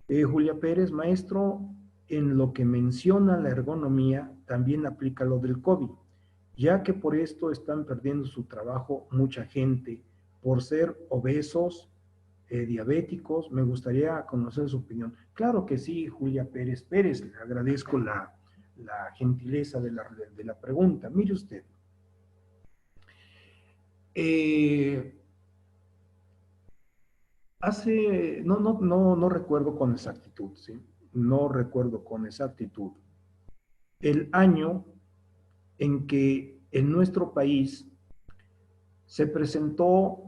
Speaker 2: Julia Pérez, maestro, en lo que menciona la ergonomía, también aplica lo del COVID, ya que por esto están perdiendo su trabajo mucha gente, por ser obesos, diabéticos. Me gustaría conocer su opinión. Claro que sí, Julia Pérez Pérez, le agradezco la gentileza de la pregunta. Mire usted, eh, no recuerdo con exactitud, ¿sí? No recuerdo con exactitud el año en que en nuestro país se presentó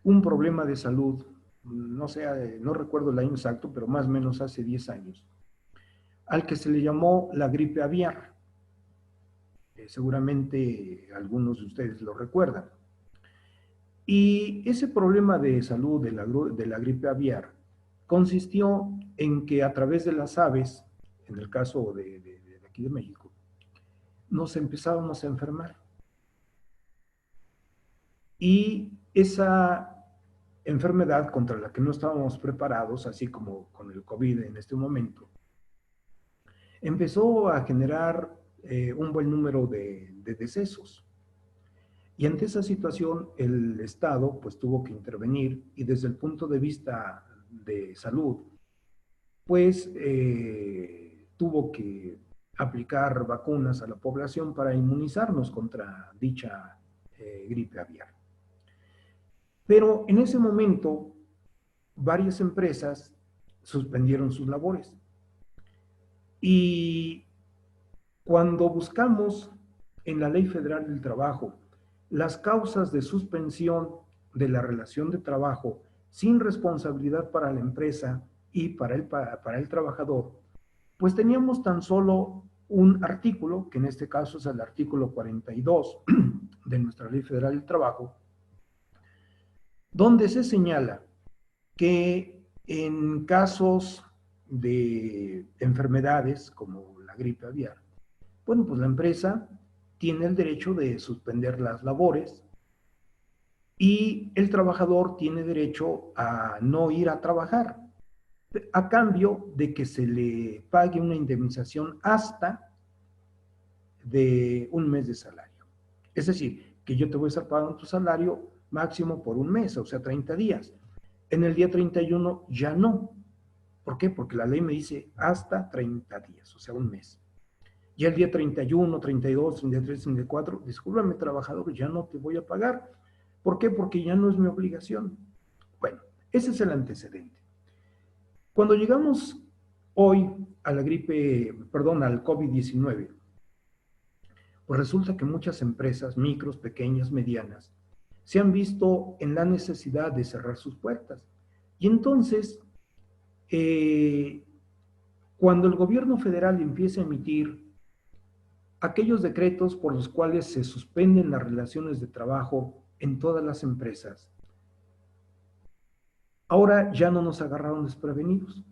Speaker 2: un problema de salud, no sé, no recuerdo el año exacto, pero más o menos hace 10 años, al que se le llamó la gripe aviar. Seguramente algunos de ustedes lo recuerdan. Y ese problema de salud de la gripe aviar consistió en que a través de las aves, en el caso de aquí de México, nos empezábamos a enfermar. Y esa enfermedad contra la que no estábamos preparados, así como con el COVID en este momento, empezó a generar un buen número de decesos. Y ante esa situación, el Estado pues tuvo que intervenir y desde el punto de vista de salud, pues tuvo que aplicar vacunas a la población para inmunizarnos contra dicha gripe aviar. Pero en ese momento, varias empresas suspendieron sus labores. Y cuando buscamos en la Ley Federal del Trabajo las causas de suspensión de la relación de trabajo sin responsabilidad para la empresa y para el trabajador, pues teníamos tan solo un artículo, que en este caso es el artículo 42 de nuestra Ley Federal del Trabajo, donde se señala que en casos de enfermedades como la gripe aviar, bueno, pues la empresa tiene el derecho de suspender las labores y el trabajador tiene derecho a no ir a trabajar, a cambio de que se le pague una indemnización hasta de un mes de salario. Es decir, que yo te voy a estar pagando tu salario máximo por un mes, o sea, 30 días. En el día 31 ya no. ¿Por qué? Porque la ley me dice hasta 30 días, o sea, un mes. Y el día 31, 32, 33, 34, discúlpame, trabajador, ya no te voy a pagar. ¿Por qué? Porque ya no es mi obligación. Bueno, ese es el antecedente. Cuando llegamos hoy a la gripe, perdón, al COVID-19, pues resulta que muchas empresas, micros, pequeñas, medianas, se han visto en la necesidad de cerrar sus puertas. Y entonces, cuando el gobierno federal empieza a emitir aquellos decretos por los cuales se suspenden las relaciones de trabajo en todas las empresas, ahora ya no nos agarraron desprevenidos,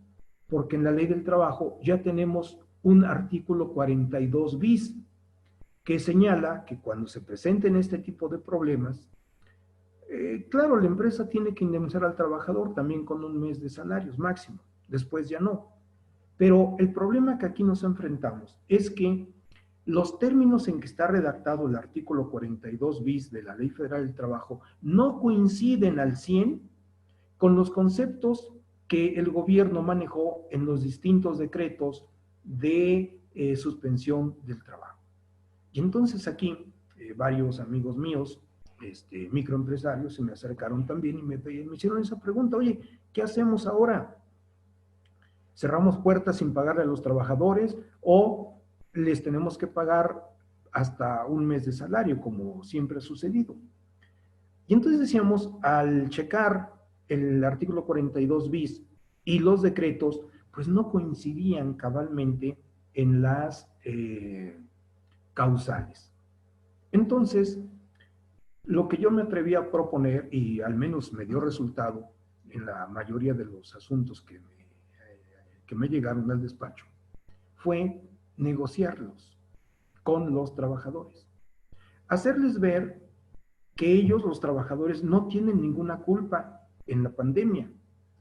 Speaker 2: porque en la ley del trabajo ya tenemos un artículo 42 bis que señala que cuando se presenten este tipo de problemas, claro, la empresa tiene que indemnizar al trabajador también con un mes de salarios máximo, después ya no. Pero el problema que aquí nos enfrentamos es que los términos en que está redactado el artículo 42 bis de la Ley Federal del Trabajo no coinciden al 100 con los conceptos que el gobierno manejó en los distintos decretos de suspensión del trabajo. Y entonces aquí varios amigos míos, microempresarios, se me acercaron también y me hicieron esa pregunta: oye, ¿qué hacemos ahora? ¿Cerramos puertas sin pagarle a los trabajadores o les tenemos que pagar hasta un mes de salario, como siempre ha sucedido? Y entonces decíamos, al checar el artículo 42 bis y los decretos, pues no coincidían cabalmente en las causales. Entonces, lo que yo me atreví a proponer, y al menos me dio resultado en la mayoría de los asuntos que me llegaron al despacho, fue negociarlos con los trabajadores. Hacerles ver que ellos, los trabajadores, no tienen ninguna culpa en la pandemia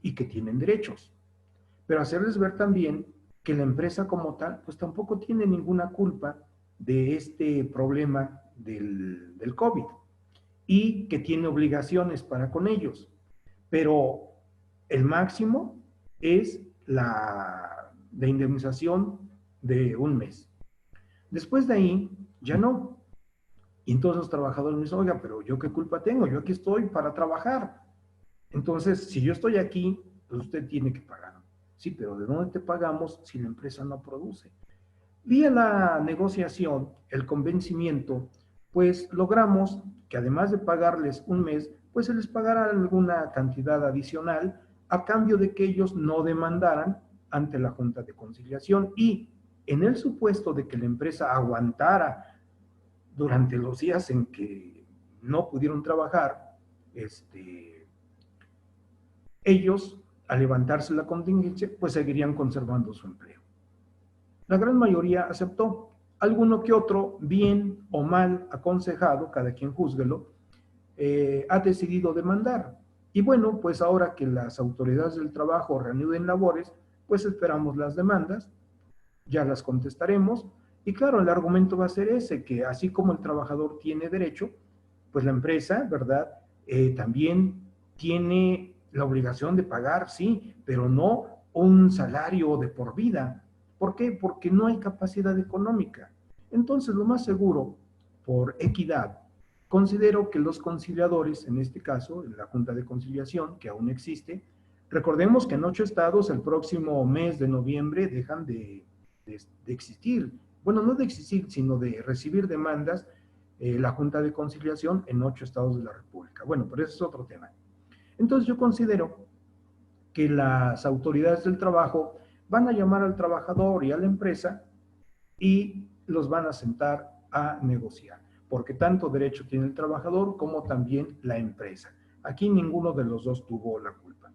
Speaker 2: y que tienen derechos. Pero hacerles ver también que la empresa como tal, pues tampoco tiene ninguna culpa de este problema del COVID y que tiene obligaciones para con ellos. Pero el máximo es la de indemnización de un mes. Después de ahí, ya no. Y entonces los trabajadores me dicen: oiga, pero ¿yo qué culpa tengo? Yo aquí estoy para trabajar. Entonces, si yo estoy aquí, pues usted tiene que pagar. Sí, pero ¿de dónde te pagamos si la empresa no produce? Vía la negociación, el convencimiento, pues logramos que además de pagarles un mes, pues se les pagara alguna cantidad adicional a cambio de que ellos no demandaran ante la Junta de Conciliación, y en el supuesto de que la empresa aguantara durante los días en que no pudieron trabajar, ellos, al levantarse la contingencia, pues seguirían conservando su empleo. La gran mayoría aceptó. Alguno que otro, bien o mal aconsejado, cada quien júzguelo, ha decidido demandar. Y bueno, pues ahora que las autoridades del trabajo reanuden labores, pues esperamos las demandas, ya las contestaremos. Y claro, el argumento va a ser ese, que así como el trabajador tiene derecho, pues la empresa, ¿verdad? También tiene la obligación de pagar, sí, pero no un salario de por vida. ¿Por qué? Porque no hay capacidad económica. Entonces, lo más seguro, por equidad, considero que los conciliadores, en este caso, en la Junta de Conciliación, que aún existe, recordemos que en 8 estados el próximo mes de noviembre dejan de existir, bueno, no de existir, sino de recibir demandas, la Junta de Conciliación en 8 estados de la República. Bueno, pero ese es otro tema. Entonces yo considero que las autoridades del trabajo van a llamar al trabajador y a la empresa y los van a sentar a negociar, porque tanto derecho tiene el trabajador como también la empresa. Aquí ninguno de los dos tuvo la culpa.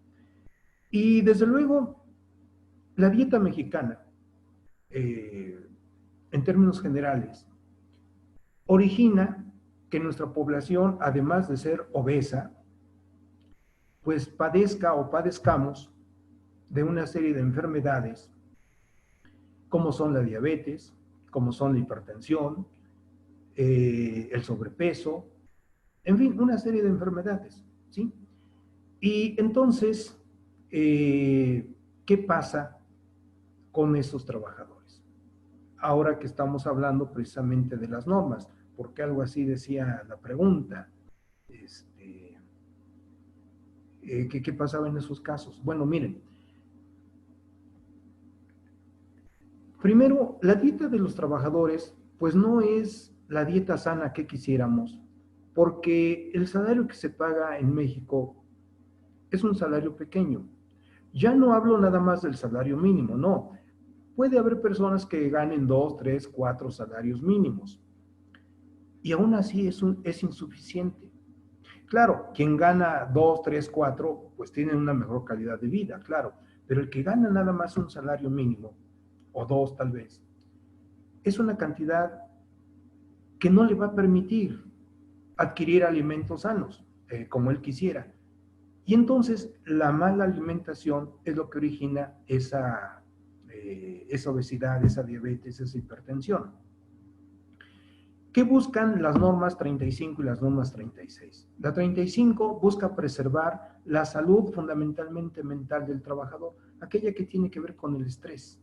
Speaker 2: Y desde luego, la dieta mexicana, en términos generales, origina que nuestra población, además de ser obesa, pues padezca o padezcamos de una serie de enfermedades, como son la diabetes, como son la hipertensión, el sobrepeso, en fin, una serie de enfermedades, ¿sí? Y entonces, ¿qué pasa con esos trabajadores? Ahora que estamos hablando precisamente de las normas, porque algo así decía la pregunta, ¿qué pasaba en esos casos? Bueno, miren, primero, la dieta de los trabajadores, pues no es la dieta sana que quisiéramos, porque el salario que se paga en México es un salario pequeño. Ya no hablo nada más del salario mínimo, no. Puede haber personas que ganen 2, 3, 4 salarios mínimos, y aún así es insuficiente. Claro, quien gana 2, 3, 4, pues tiene una mejor calidad de vida, claro, pero el que gana nada más un salario mínimo, o 2 tal vez, es una cantidad que no le va a permitir adquirir alimentos sanos, como él quisiera. Y entonces la mala alimentación es lo que origina esa obesidad, esa diabetes, esa hipertensión. ¿Qué buscan las normas 35 y las normas 36? La 35 busca preservar la salud fundamentalmente mental del trabajador, aquella que tiene que ver con el estrés.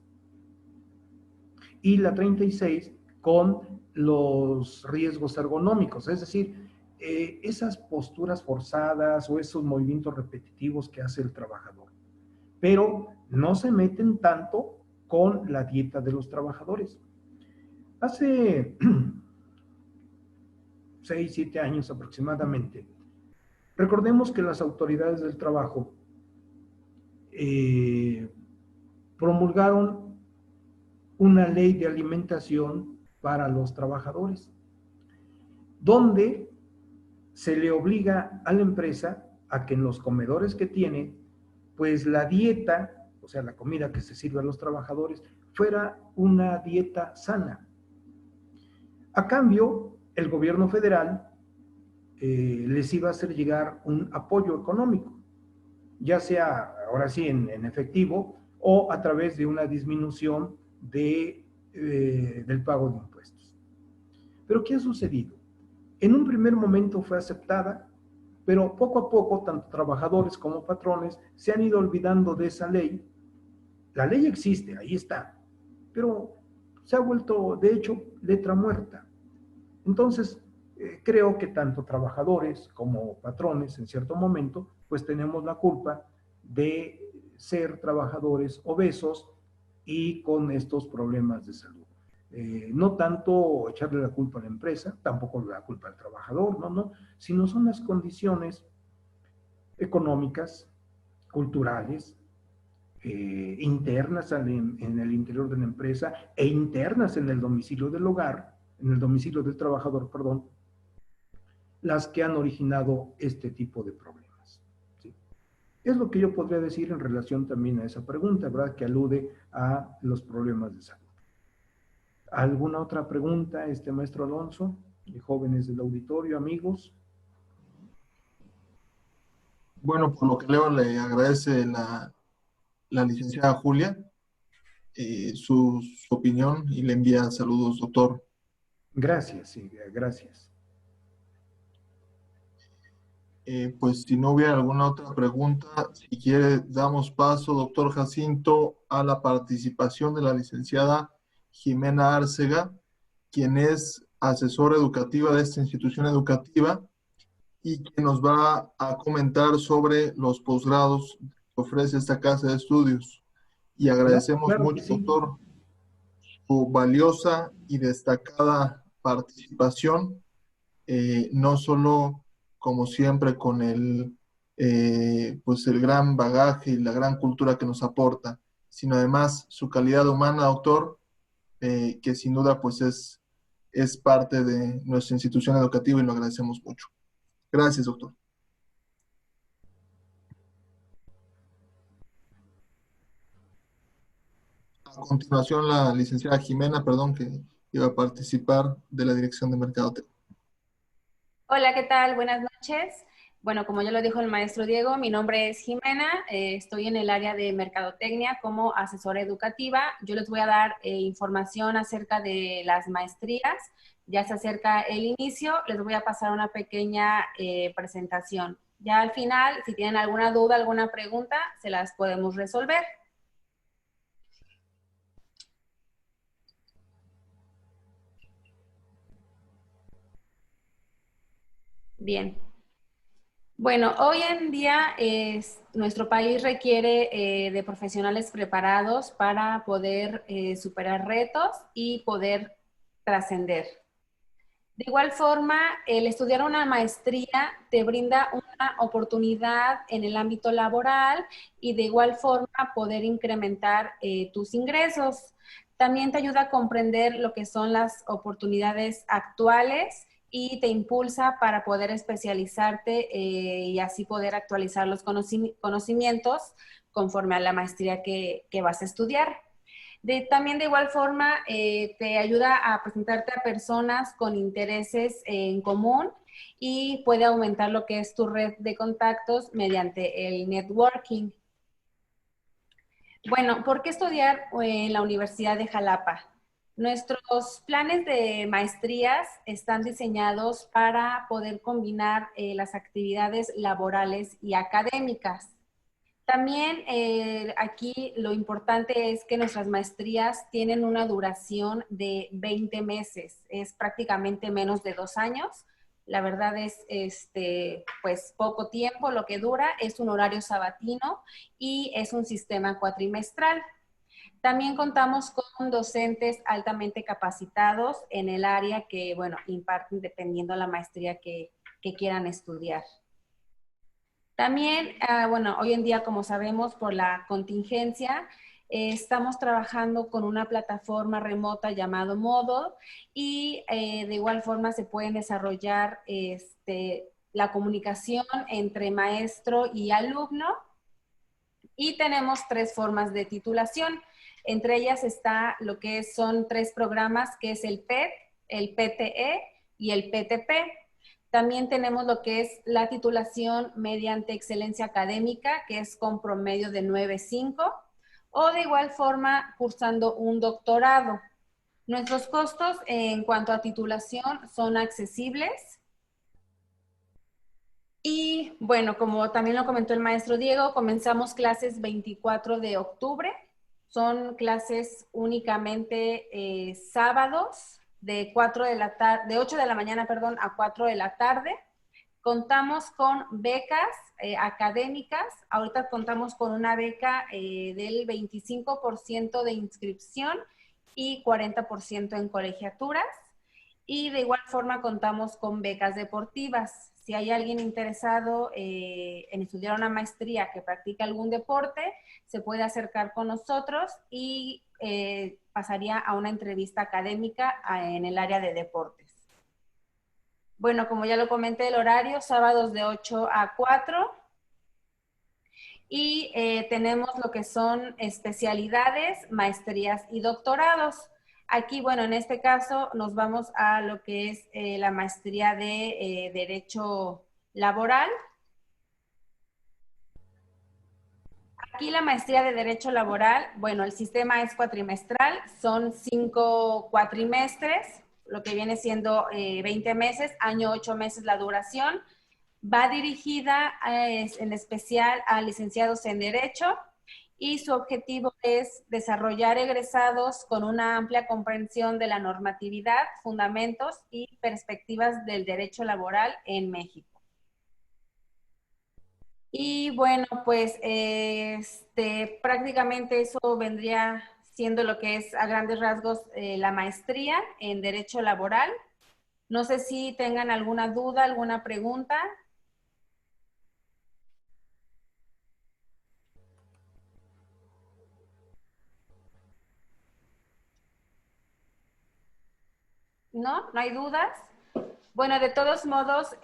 Speaker 2: Y la 36 con los riesgos ergonómicos, es decir, esas posturas forzadas o esos movimientos repetitivos que hace el trabajador. Pero no se meten tanto con la dieta de los trabajadores. Hace 6, 7 años aproximadamente, recordemos que las autoridades del trabajo promulgaron una ley de alimentación para los trabajadores, donde se le obliga a la empresa a que en los comedores que tiene, pues la dieta, o sea, la comida que se sirve a los trabajadores, fuera una dieta sana. A cambio, el gobierno federal les iba a hacer llegar un apoyo económico, ya sea ahora sí en efectivo o a través de una disminución del pago de impuestos. Pero ¿qué ha sucedido? En un primer momento fue aceptada, pero poco a poco, tanto trabajadores como patrones se han ido olvidando de esa ley. La ley existe, ahí está, pero se ha vuelto, de hecho, letra muerta. Entonces, creo que tanto trabajadores como patrones, en cierto momento, pues tenemos la culpa de ser trabajadores obesos y con estos problemas de salud. No tanto echarle la culpa a la empresa, tampoco la culpa al trabajador, no, sino son las condiciones económicas, culturales, internas en el interior de la empresa e internas en el domicilio del hogar, en el domicilio del trabajador, perdón, las que han originado este tipo de problemas. ¿Sí? Es lo que yo podría decir en relación también a esa pregunta, ¿verdad? Que alude a los problemas de salud. ¿Alguna otra pregunta, maestro Alonso? De jóvenes del auditorio, amigos.
Speaker 1: Bueno, por lo que leo, le agradece la licenciada Julia su opinión y le envía saludos, doctor.
Speaker 2: Gracias, sí, gracias.
Speaker 1: Pues si no hubiera alguna otra pregunta, si quiere, damos paso, doctor Jacinto, a la participación de la licenciada Jimena Arcega, quien es asesora educativa de esta institución educativa y que nos va a comentar sobre los posgrados que ofrece esta casa de estudios. Y agradecemos
Speaker 2: Claro que
Speaker 1: mucho,
Speaker 2: sí.
Speaker 1: doctor, su valiosa y destacada participación, no solo, como siempre, con pues el gran bagaje y la gran cultura que nos aporta, sino además su calidad humana, doctor, que sin duda pues es parte de nuestra institución educativa y lo agradecemos mucho. Gracias, doctor. A continuación, la licenciada Jimena, perdón, que iba a participar de la Dirección de Mercadotecnia.
Speaker 3: Hola, ¿qué tal? Buenas noches. Bueno, como ya lo dijo el maestro Diego, mi nombre es Jimena, estoy en el área de mercadotecnia como asesora educativa. Yo les voy a dar información acerca de las maestrías. Ya se acerca el inicio, les voy a pasar una pequeña presentación. Ya al final, si tienen alguna duda, alguna pregunta, se las podemos resolver. Bien. Bueno, hoy en día nuestro país requiere de profesionales preparados para poder superar retos y poder trascender. De igual forma, el estudiar una maestría te brinda una oportunidad en el ámbito laboral y de igual forma poder incrementar tus ingresos. También te ayuda a comprender lo que son las oportunidades actuales y te impulsa para poder especializarte y así poder actualizar los conocimientos conforme a la maestría que vas a estudiar. También de igual forma te ayuda a presentarte a personas con intereses en común y puede aumentar lo que es tu red de contactos mediante el networking. Bueno, ¿por qué estudiar en la Universidad de Jalapa? Nuestros planes de maestrías están diseñados para poder combinar las actividades laborales y académicas. También aquí lo importante es que nuestras maestrías tienen una duración de 20 meses, es prácticamente menos de 2 años. La verdad es pues poco tiempo lo que dura, es un horario sabatino y es un sistema cuatrimestral. También contamos con docentes altamente capacitados en el área que, bueno, imparten dependiendo de la maestría que quieran estudiar. También, bueno, hoy en día, como sabemos, por la contingencia, estamos trabajando con una plataforma remota llamado Moodle y de igual forma se pueden desarrollar la comunicación entre maestro y alumno. Y tenemos 3 formas de titulación. Entre ellas está lo que son 3 programas, que es el PET, el PTE y el PTP. También tenemos lo que es la titulación mediante excelencia académica, que es con promedio de 9.5, o de igual forma cursando un doctorado. Nuestros costos en cuanto a titulación son accesibles. Y bueno, como también lo comentó el maestro Diego, comenzamos clases 24 de octubre. Son clases únicamente sábados de 8 de la mañana, perdón, a 4 de la tarde. Contamos con becas académicas. Ahorita contamos con una beca del 25% de inscripción y 40% en colegiaturas. Y de igual forma contamos con becas deportivas. Si hay alguien interesado en estudiar una maestría que practica algún deporte, se puede acercar con nosotros y pasaría a una entrevista académica en el área de deportes. Bueno, como ya lo comenté, el horario, sábados de 8 a 4. Y tenemos lo que son especialidades, maestrías y doctorados. Aquí, bueno, en este caso nos vamos a lo que es la maestría de Derecho Laboral. Aquí la maestría de Derecho Laboral, bueno, el sistema es cuatrimestral, son 5 cuatrimestres, lo que viene siendo 20 meses, año 8 meses la duración. Va dirigida en especial a licenciados en Derecho y su objetivo es desarrollar egresados con una amplia comprensión de la normatividad, fundamentos y perspectivas del derecho laboral en México. Y bueno, pues prácticamente eso vendría siendo lo que es a grandes rasgos la maestría en Derecho Laboral. No sé si tengan alguna duda, alguna pregunta. ¿No? ¿No hay dudas? Bueno, de todos modos,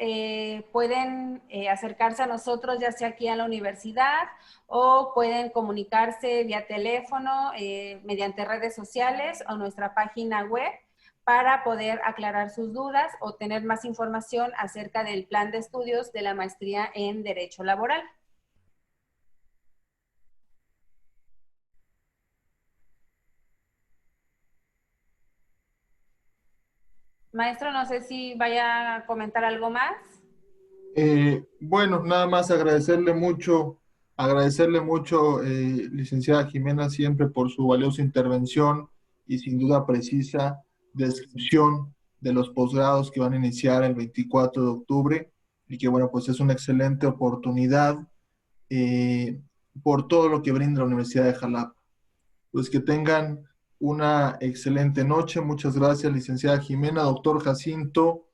Speaker 3: pueden acercarse a nosotros, ya sea aquí a la universidad, o pueden comunicarse vía teléfono, mediante redes sociales o nuestra página web para poder aclarar sus dudas o tener más información acerca del plan de estudios de la maestría en Derecho Laboral. Maestro, no sé si vaya a comentar algo más.
Speaker 1: Bueno, nada más agradecerle mucho, licenciada Jimena, siempre por su valiosa intervención y sin duda precisa descripción de los posgrados que van a iniciar el 24 de octubre y que bueno, pues es una excelente oportunidad por todo lo que brinda la Universidad de Jalapa. Pues que tengan una excelente noche. Muchas gracias, licenciada Jimena. Doctor Jacinto,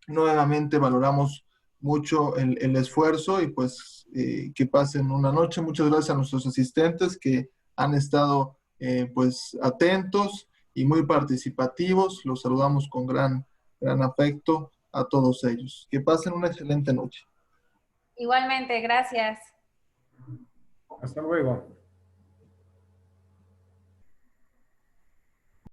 Speaker 1: nuevamente valoramos mucho el esfuerzo y pues que pasen una noche. Muchas gracias a nuestros asistentes que han estado pues atentos y muy participativos. Los saludamos con gran afecto a todos ellos. Que pasen una excelente noche.
Speaker 3: Igualmente, gracias.
Speaker 2: Hasta luego.